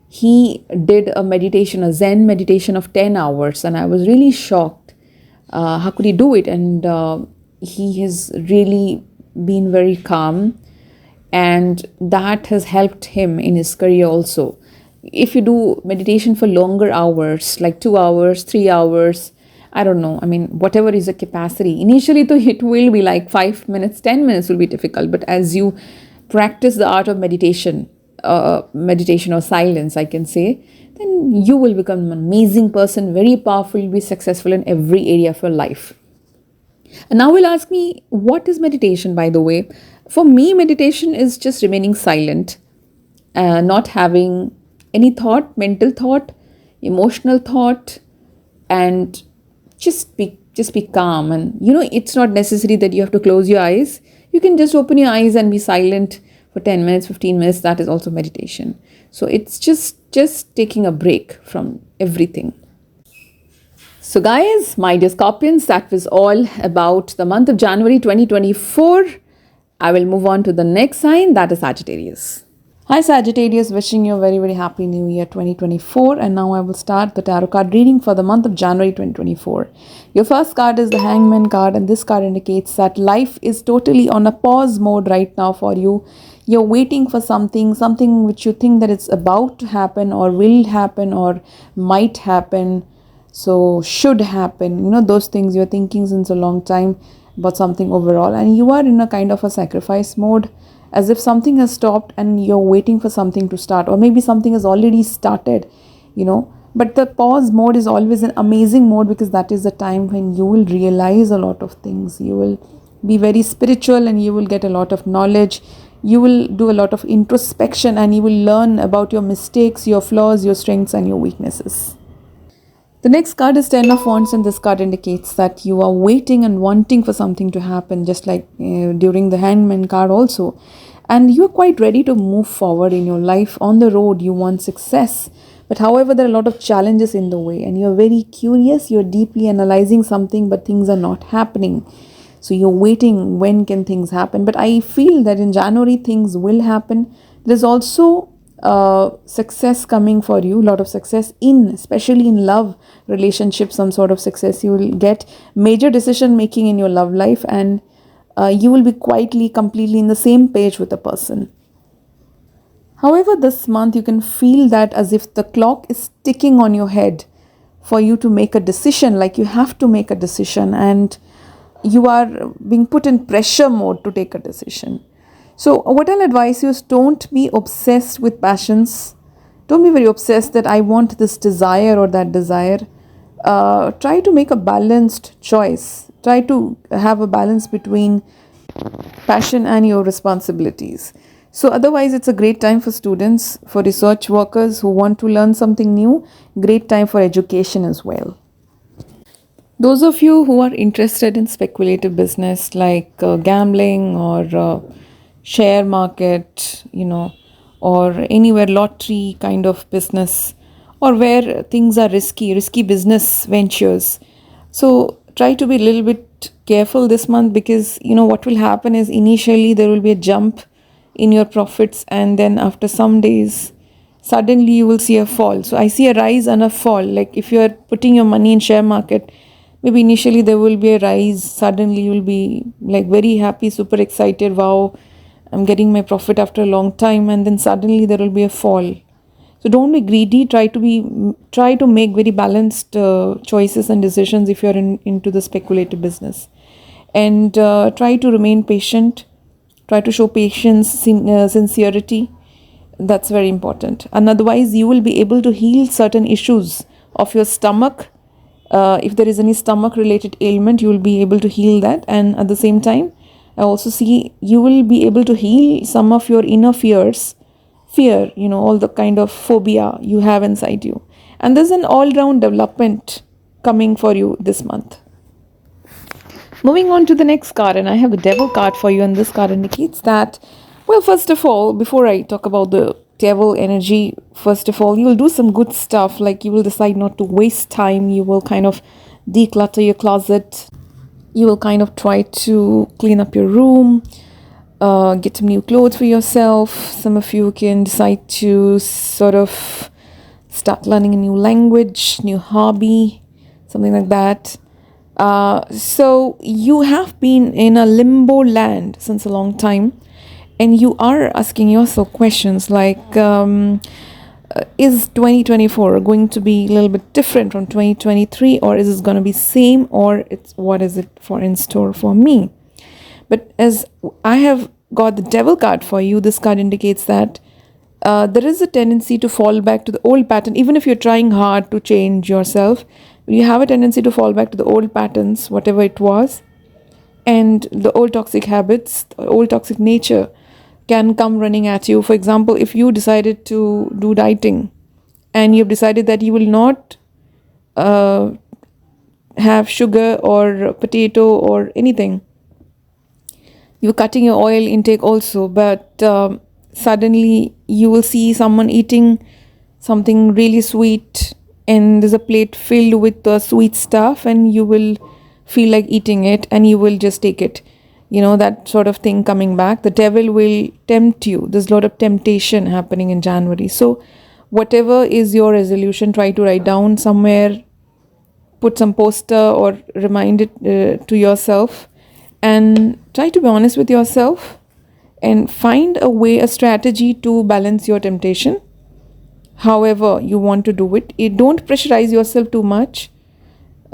He did a meditation, a Zen meditation of 10 hours, and I was really shocked. How could he do it? And he has really been very calm, and that has helped him in his career also. If you do meditation for longer hours, like 2 hours, 3 hours, I don't know, whatever is the capacity. Initially, though, it will be like 5 minutes, 10 minutes will be difficult. But as you practice the art of meditation or silence, I can say, then you will become an amazing person, very powerful, you'll be successful in every area of your life. And now you'll ask me, what is meditation, by the way? For me, meditation is just remaining silent, not having any thought, mental thought, emotional thought, and just be calm. And it's not necessary that you have to close your eyes. You can just open your eyes and be silent for 10 minutes, 15 minutes. That is also meditation. So it's just taking a break from everything. So guys, my dear Scorpions, that was all about the month of January 2024. I will move on to the next sign, that is Sagittarius. Hi Sagittarius, wishing you a very, very happy new year 2024. And now I will start the tarot card reading for the month of January 2024. Your first card is the Hangman card, and this card indicates that life is totally on a pause mode right now for you. You're waiting for something which you think that it's about to happen or will happen or might happen. So should happen, those things you're thinking since a long time about something overall, and you are in a kind of a sacrifice mode, as if something has stopped and you're waiting for something to start, or maybe something has already started, but the pause mode is always an amazing mode, because that is the time when you will realize a lot of things. You will be very spiritual and you will get a lot of knowledge. You will do a lot of introspection and you will learn about your mistakes, your flaws, your strengths and your weaknesses. The next card is Ten of Wands, and this card indicates that you are waiting and wanting for something to happen, just like during the Hangman card also. And you are quite ready to move forward in your life. On the road, you want success. But however, there are a lot of challenges in the way, and you're very curious, you're deeply analyzing something, but things are not happening. So you're waiting, when can things happen? But I feel that in January, things will happen. There's also success coming for you, a lot of success especially in love relationships, some sort of success. You will get major decision making in your love life, and you will be completely in the same page with a person. However, this month you can feel that as if the clock is ticking on your head for you to make a decision, like you have to make a decision, and you are being put in pressure mode to take a decision. So what I'll advise you is, don't be obsessed with passions. Don't be very obsessed that I want this desire or that desire. Try to make a balanced choice. Try to have a balance between passion and your responsibilities. So otherwise, it's a great time for students, for research workers who want to learn something new. Great time for education as well. Those of you who are interested in speculative business like gambling or share market, or anywhere lottery kind of business, or where things are risky business ventures. So try to be a little bit careful this month, because what will happen is, initially there will be a jump in your profits, and then after some days suddenly you will see a fall. So I see a rise and a fall. Like if you are putting your money in share market, maybe initially there will be a rise, suddenly you will be like very happy, super excited, wow, I'm getting my profit after a long time, and then suddenly there will be a fall. So don't be greedy. Try to make very balanced choices and decisions if you're into the speculative business, and try to remain patient. Try to show patience, sincerity. That's very important. And otherwise, you will be able to heal certain issues of your stomach. If there is any stomach related ailment, you will be able to heal that. And at the same time, I also see you will be able to heal some of your inner fear, all the kind of phobia you have inside you. And there's an all-round development coming for you this month. Moving on to the next card, and I have the Devil card for you, and this card indicates that, well, first of all, before I talk about the Devil energy, first of all, you will do some good stuff, like you will decide not to waste time. You will kind of declutter your closet. You will kind of try to clean up your room, get some new clothes for yourself. Some of you can decide to sort of start learning a new language, new hobby, something like that. So you have been in a limbo land since a long time, and you are asking yourself questions like, is 2024 going to be a little bit different from 2023, or is it going to be same, or what is it for in store for me? But as I have got the Devil card for you, this card indicates that there is a tendency to fall back to the old pattern. Even if you're trying hard to change yourself, you have a tendency to fall back to the old patterns, whatever it was, and the old toxic habits, the old toxic nature can come running at you. For example, if you decided to do dieting, and you've decided that you will not uh, have sugar or potato or anything. You're cutting your oil intake also, but suddenly you will see someone eating something really sweet, and there's a plate filled with the sweet stuff, and you will feel like eating it, and you will just take it. That sort of thing coming back. The devil will tempt you. There's a lot of temptation happening in January. So whatever is your resolution, try to write down somewhere, put some poster or remind it to yourself, and try to be honest with yourself and find a way, a strategy to balance your temptation however you want to do it. Don't pressurize yourself too much.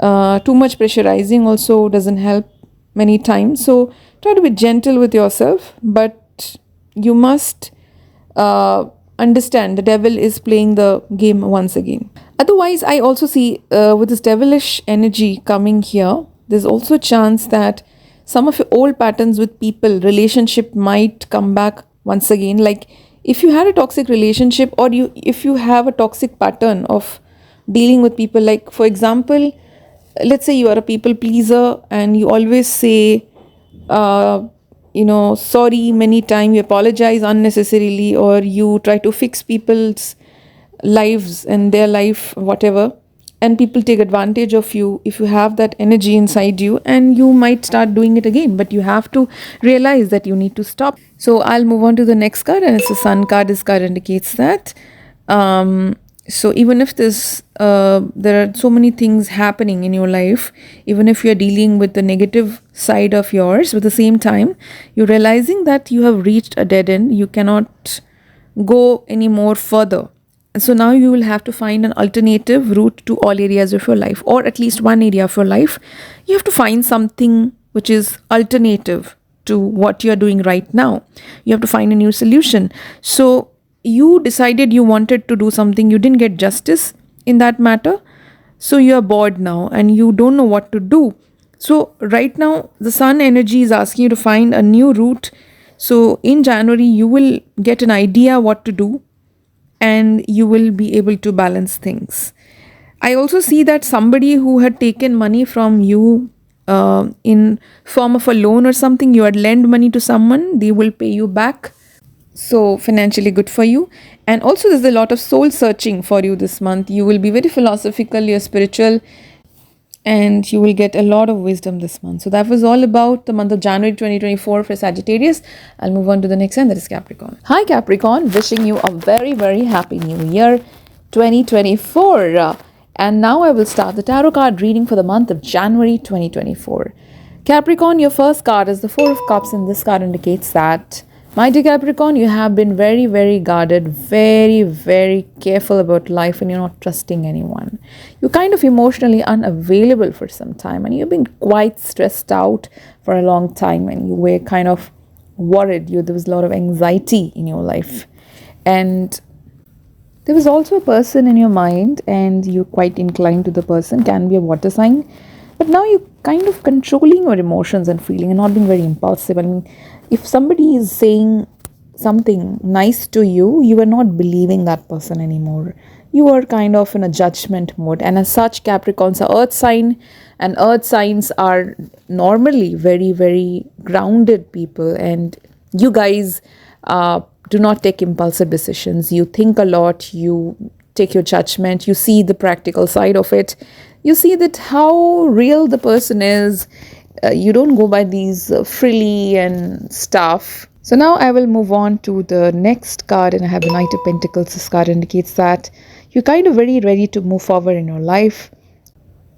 Too much pressurizing also doesn't help many times. So try to be gentle with yourself, but you must understand the devil is playing the game once again. Otherwise, I also see with this devilish energy coming here, there's also a chance that some of your old patterns with people, relationship might come back once again. Like if you had a toxic relationship, or if you have a toxic pattern of dealing with people, like for example, let's say you are a people pleaser and you always say sorry many times, you apologize unnecessarily, or you try to fix people's lives and their life, whatever, and people take advantage of you. If you have that energy inside you, and you might start doing it again, but you have to realize that you need to stop. So I'll move on to the next card, and it's a sun card. This card indicates that so even if there are so many things happening in your life, even if you're dealing with the negative side of yours, at the same time you're realizing that you have reached a dead end, you cannot go any more further. So now you will have to find an alternative route to all areas of your life, or at least one area of your life. You have to find something which is alternative to what you're doing right now. You have to find a new solution. So you decided you wanted to do something, you didn't get justice in that matter, so you're bored now and you don't know what to do. So right now the sun energy is asking you to find a new route. So in January you will get an idea what to do, and you will be able to balance things. I also see that somebody who had taken money from you in form of a loan or something, you had lent money to someone, they will pay you back. So financially good for you. And also there's a lot of soul searching for you this month. You will be very philosophical, you're spiritual, and you will get a lot of wisdom this month. So that was all about the month of January 2024 for Sagittarius. I'll move on to the next one, that is Capricorn. Hi Capricorn, wishing you a very, very happy new year 2024. And now I will start the tarot card reading for the month of January 2024. Capricorn, your first card is the Four of Cups, and this card indicates that, my dear Capricorn, you have been very, very guarded, very, very careful about life, and you're not trusting anyone. You're kind of emotionally unavailable for some time, and you've been quite stressed out for a long time, and you were kind of worried. There was a lot of anxiety in your life. And there was also a person in your mind, and you're quite inclined to the person, can be a water sign. But now you're kind of controlling your emotions and feeling and not being very impulsive. I mean, if somebody is saying something nice to you, you are not believing that person anymore. You are kind of in a judgment mode. And as such, Capricorns are earth sign, and earth signs are normally very, very grounded people. And you guys do not take impulsive decisions. You think a lot, you take your judgment, you see the practical side of it. You see that how real the person is. You don't go by these frilly and stuff. So now I will move on to the next card, and I have the Knight of Pentacles. This card indicates that you're kind of very ready to move forward in your life,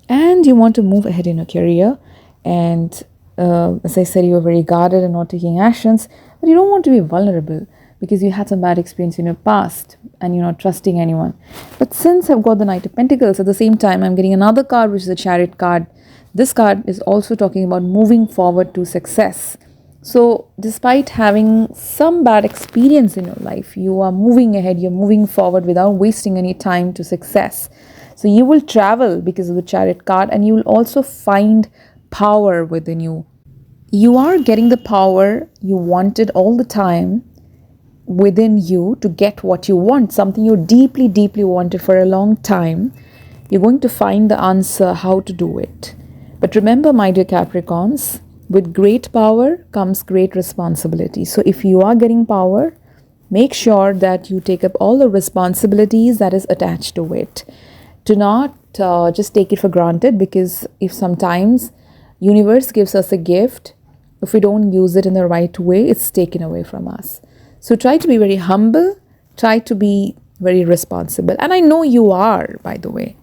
and you want to move ahead in your career. And as I said, you are very guarded and not taking actions, but you don't want to be vulnerable because you had some bad experience in your past and you're not trusting anyone. But since I've got the Knight of Pentacles, at the same time I'm getting another card, which is a Chariot card. This card is also talking about moving forward to success. So despite having some bad experience in your life, you are moving ahead, you're moving forward without wasting any time to success. So you will travel because of the Chariot card, and you will also find power within you. You are getting the power you wanted all the time within you to get what you want, something you deeply, deeply wanted for a long time. You're going to find the answer how to do it. But remember, my dear Capricorns, with great power comes great responsibility. So if you are getting power, make sure that you take up all the responsibilities that is attached to it. Do not just take it for granted, because if sometimes universe gives us a gift, if we don't use it in the right way, it's taken away from us. So try to be very humble, try to be very responsible. And I know you are, by the way.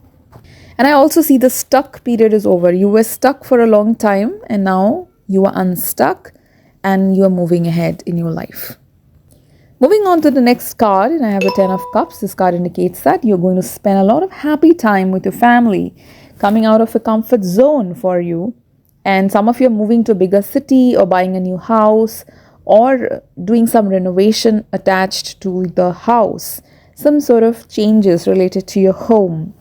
And I also see the stuck period is over. You were stuck for a long time and now you are unstuck and you are moving ahead in your life. Moving on to the next card, and I have the 10 of Cups. This card indicates that you're going to spend a lot of happy time with your family, coming out of a comfort zone for you. And some of you are moving to a bigger city or buying a new house or doing some renovation attached to the house. Some sort of changes related to your home.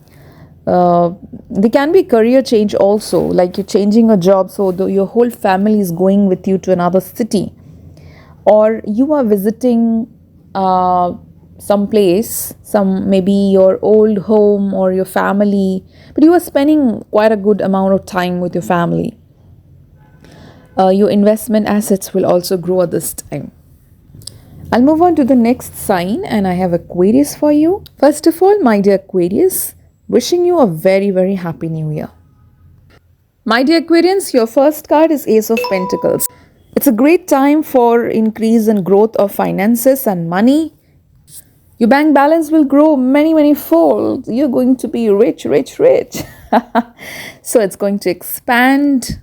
There can be career change also, like you're changing a job, so your whole family is going with you to another city. Or you are visiting some place, maybe your old home or your family, but you are spending quite a good amount of time with your family. Your investment assets will also grow at this time. I'll move on to the next sign, and I have Aquarius for you. First of all, my dear Aquarius, wishing you a very, very happy new year. My dear Aquarians, your first card is Ace of Pentacles. It's a great time for increase and growth of finances and money. Your bank balance will grow many, many fold. You're going to be rich, rich, rich. So it's going to expand.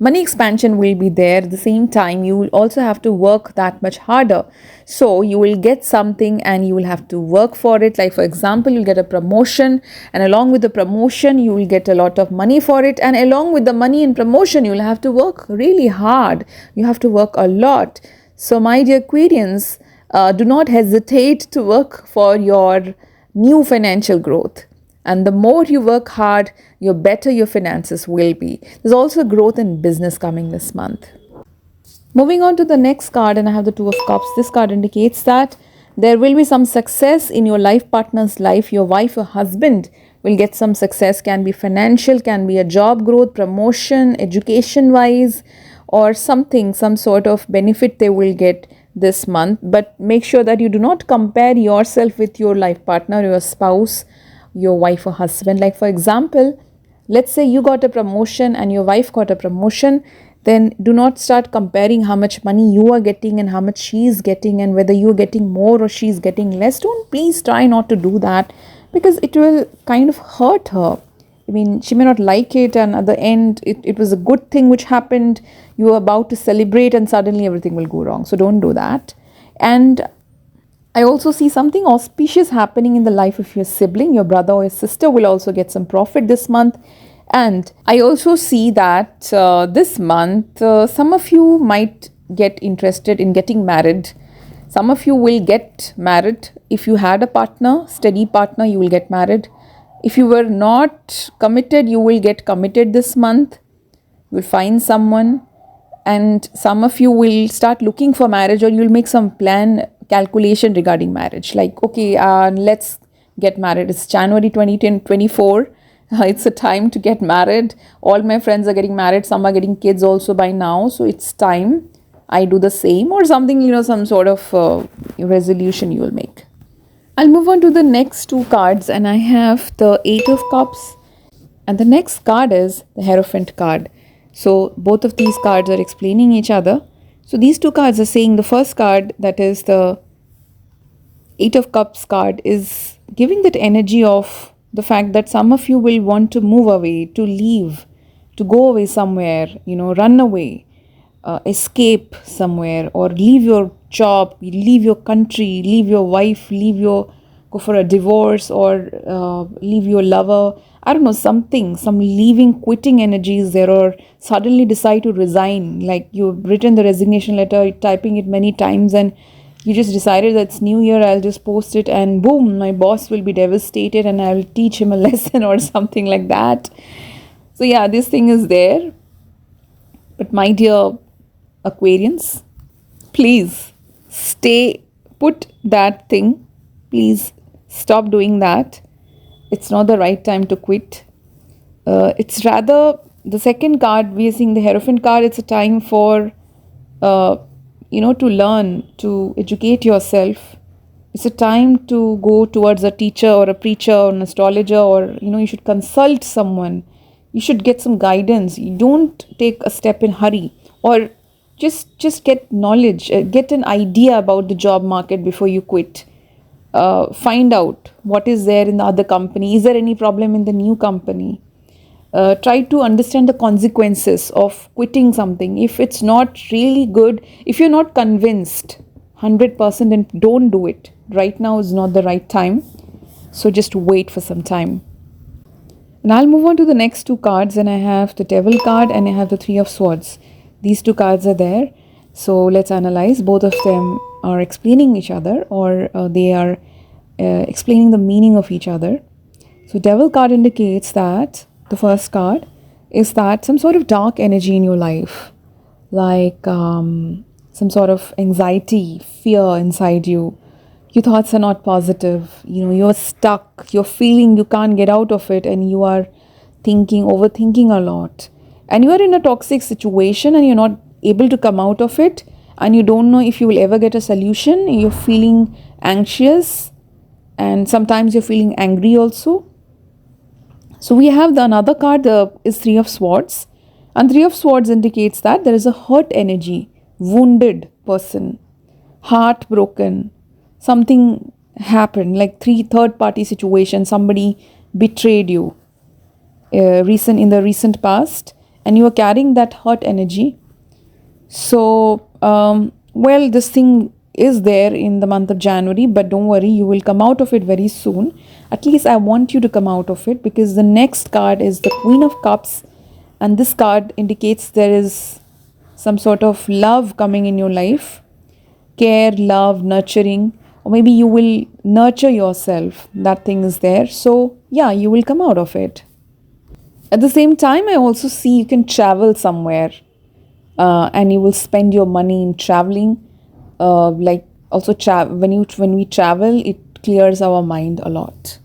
Money expansion will be there. At the same time, you will also have to work that much harder. So you will get something and you will have to work for it. Like for example, you'll get a promotion, and along with the promotion, you will get a lot of money for it. And along with the money and promotion, you'll have to work really hard. You have to work a lot. So my dear Aquarians, do not hesitate to work for your new financial growth. And the more you work hard, your better your finances will be. There's also growth in business coming this month. Moving on to the next card, and I have the Two of Cups. This card indicates that there will be some success in your life partner's life. Your wife or husband will get some success. Can be financial, can be a job growth, promotion, education-wise, or something, some sort of benefit they will get this month. But make sure that you do not compare yourself with your life partner, your spouse, your wife or husband. Like for example, let's say you got a promotion and your wife got a promotion, then do not start comparing how much money you are getting and how much she is getting and whether you're getting more or she's getting less. Please try not to do that, because it will kind of hurt her. I mean, she may not like it, and at the end it was a good thing which happened. You were about to celebrate and suddenly everything will go wrong. So don't do that. And I also see something auspicious happening in the life of your sibling. Your brother or your sister will also get some profit this month. And I also see that this month, some of you might get interested in getting married. Some of you will get married. If you had a partner, steady partner, you will get married. If you were not committed, you will get committed this month. You will find someone. And some of you will start looking for marriage, or you'll make some calculation regarding marriage. Like, okay, let's get married. It's January 2024. It's a time to get married. All my friends are getting married. Some are getting kids also by now. So it's time I do the same, or something, some sort of resolution you will make. I'll move on to the next two cards, and I have the Eight of Cups. And the next card is the Hierophant card. So both of these cards are explaining each other. So these two cards are saying, the first card, that is the Eight of Cups card, is giving that energy of the fact that some of you will want to move away, to leave, to go away somewhere, run away, escape somewhere, or leave your job, leave your country, leave your wife, go for a divorce, or leave your lover. I don't know, some leaving, quitting energies there, or suddenly decide to resign. Like you've written the resignation letter, typing it many times, and you just decided that it's New Year, I'll just post it, and boom, my boss will be devastated and I'll teach him a lesson or something like that. So yeah, this thing is there. But my dear Aquarians, please stay put that thing. Please stop doing that. It's not the right time to quit. It's rather the second card, we are seeing the Hierophant card. It's a time for, uh, to learn, to educate yourself. It's a time to go towards a teacher or a preacher or an astrologer, or, you should consult someone. You should get some guidance. You don't take a step in hurry, or just get knowledge, get an idea about the job market before you quit. Find out what is there in the other company. Is there any problem in the new company? Try to understand the consequences of quitting something. If it's not really good, if you're not convinced 100%, then don't do it. Right now is not the right time. So just wait for some time. And I'll move on to the next two cards, and I have the Devil card and I have the Three of Swords. These two cards are there. So let's analyze. Both of them are explaining each other, or they are explaining the meaning of each other. So Devil card indicates that the first card is that some sort of dark energy in your life, like some sort of anxiety, fear inside you. Your thoughts are not positive. You're stuck. You're feeling you can't get out of it, and you are overthinking a lot. And you are in a toxic situation and you're not able to come out of it, and you don't know if you will ever get a solution. You're feeling anxious, and sometimes you're feeling angry also. So we have another card is Three of Swords, and Three of Swords indicates that there is a hurt energy, wounded person, heartbroken. Something happened, like third party situation. Somebody betrayed you in the recent past, and you are carrying that hurt energy. So this thing is there in the month of January, but don't worry, you will come out of it very soon. At least I want you to come out of it, because the next card is the Queen of Cups, and this card indicates there is some sort of love coming in your life. Care, love, nurturing, or maybe you will nurture yourself. That thing is there. So yeah, you will come out of it. At the same time, I also see you can travel somewhere, and you will spend your money in traveling. Like also when we travel, it clears our mind a lot.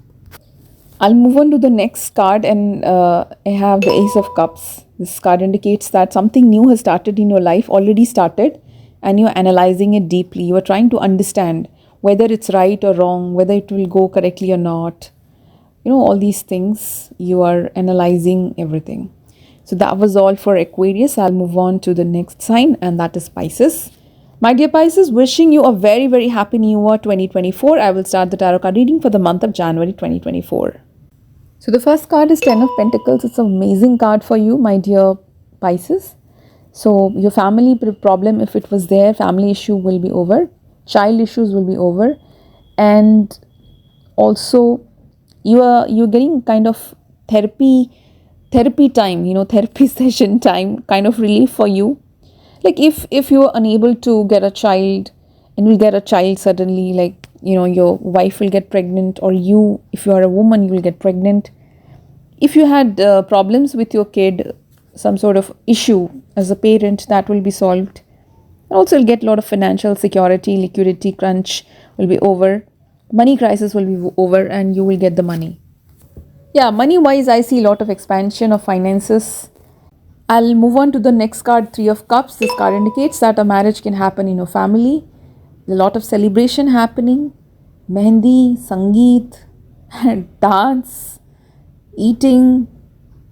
I'll move on to the next card, and I have the Ace of Cups. This card indicates that something new has started in your life, already started, and you're analyzing it deeply. You are trying to understand whether it's right or wrong, whether it will go correctly or not. All these things, you are analyzing everything. So that was all for Aquarius. I'll move on to the next sign, and that is Pisces. My dear Pisces, wishing you a very, very happy new year 2024. I will start the tarot card reading for the month of January 2024. So the first card is Ten of Pentacles. It's an amazing card for you, my dear Pisces. So your family problem, if it was there, family issue will be over. Child issues will be over. And also you're getting kind of therapy time, therapy session time, kind of relief for you. Like if you're unable to get a child, and will get a child suddenly, like your wife will get pregnant, or you, if you are a woman, you will get pregnant. If you had problems with your kid, some sort of issue as a parent, that will be solved. And also you'll get a lot of financial security, liquidity crunch will be over, money crisis will be over, and you will get the money. Yeah, money wise, I see a lot of expansion of finances. I'll move on to the next card, Three of Cups. This card indicates that a marriage can happen in your family. A lot of celebration happening. Mehendi, Sangeet, dance, eating,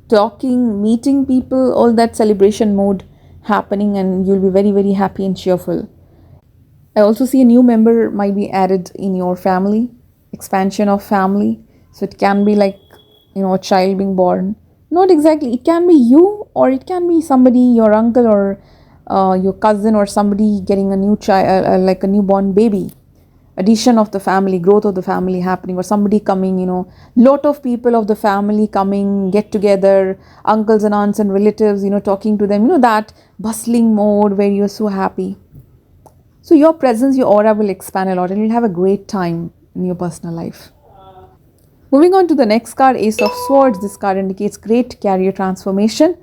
talking, meeting people, all that celebration mode happening, and you'll be very, very happy and cheerful. I also see a new member might be added in your family, expansion of family. So it can be like, a child being born. Not exactly, it can be you, or it can be somebody, your uncle or your cousin, or somebody getting a new child, like a newborn baby. Addition of the family, growth of the family happening, or somebody coming, lot of people of the family coming, get together, uncles and aunts and relatives, talking to them, that bustling mode where you're so happy. So your presence, your aura will expand a lot, and you'll have a great time in your personal life. Moving on to the next card, Ace of Swords. This card indicates great career transformation.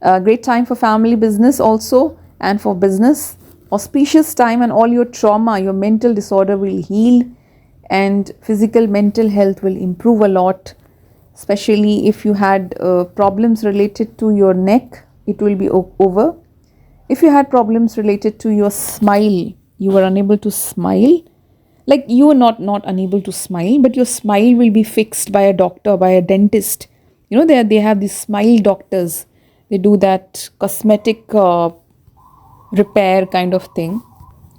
Great time for family business also, and for business. auspicious time, and all your trauma, your mental disorder will heal, and physical mental health will improve a lot. Especially if you had problems related to your neck, it will be over. If you had problems related to your smile, you were unable to smile, like you are not unable to smile, but your smile will be fixed by a doctor, by a dentist. They have these smile doctors. They do that cosmetic repair kind of thing.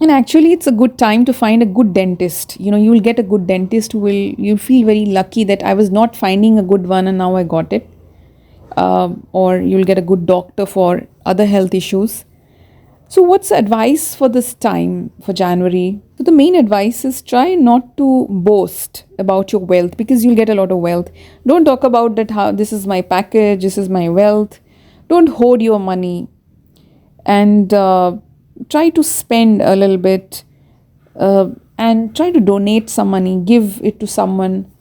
And actually, it's a good time to find a good dentist. You will get a good dentist who will, you'll feel very lucky that I was not finding a good one and now I got it. Or you'll get a good doctor for other health issues. So what's the advice for this time for January? So the main advice is, try not to boast about your wealth, because you'll get a lot of wealth. Don't talk about that, how this is my package, this is my wealth. Don't hoard your money, and try to spend a little bit, and try to donate some money, give it to someone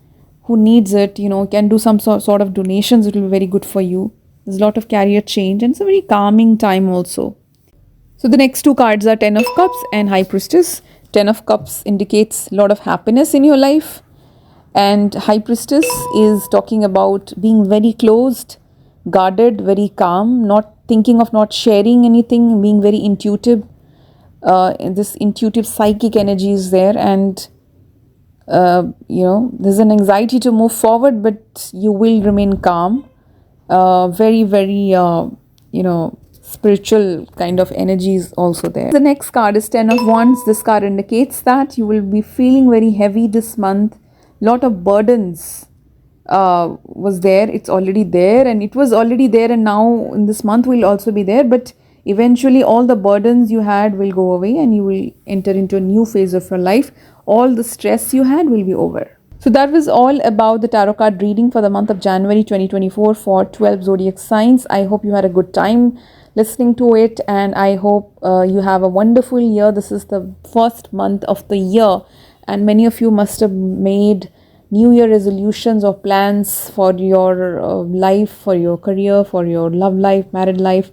who needs it. Can do some sort of donations. It will be very good for you. There's a lot of career change, and it's a very calming time also. So the next two cards are Ten of Cups and High Priestess. Ten of Cups indicates a lot of happiness in your life, and High Priestess is talking about being very closed, guarded, very calm, not thinking of not sharing anything, being very intuitive. This intuitive psychic energy is there, and there's an anxiety to move forward, but you will remain calm. Very, very, spiritual kind of energy is also there. The next card is Ten of Wands. This card indicates that you will be feeling very heavy this month. Lot of burdens was there. It's already there, and it was already there, and now in this month will also be there. But eventually all the burdens you had will go away, and you will enter into a new phase of your life. All the stress you had will be over. So that was all about the tarot card reading for the month of January 2024 for 12 zodiac signs. I hope you had a good time listening to it, and I hope you have a wonderful year. This is the first month of the year, and many of you must have made New Year resolutions or plans for your life, for your career, for your love life, married life.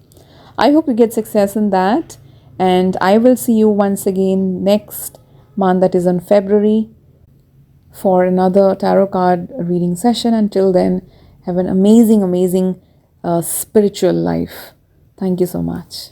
I hope you get success in that, and I will see you once again next month, that is on February, for another tarot card reading session. Until then, have an amazing, amazing spiritual life. Thank you so much.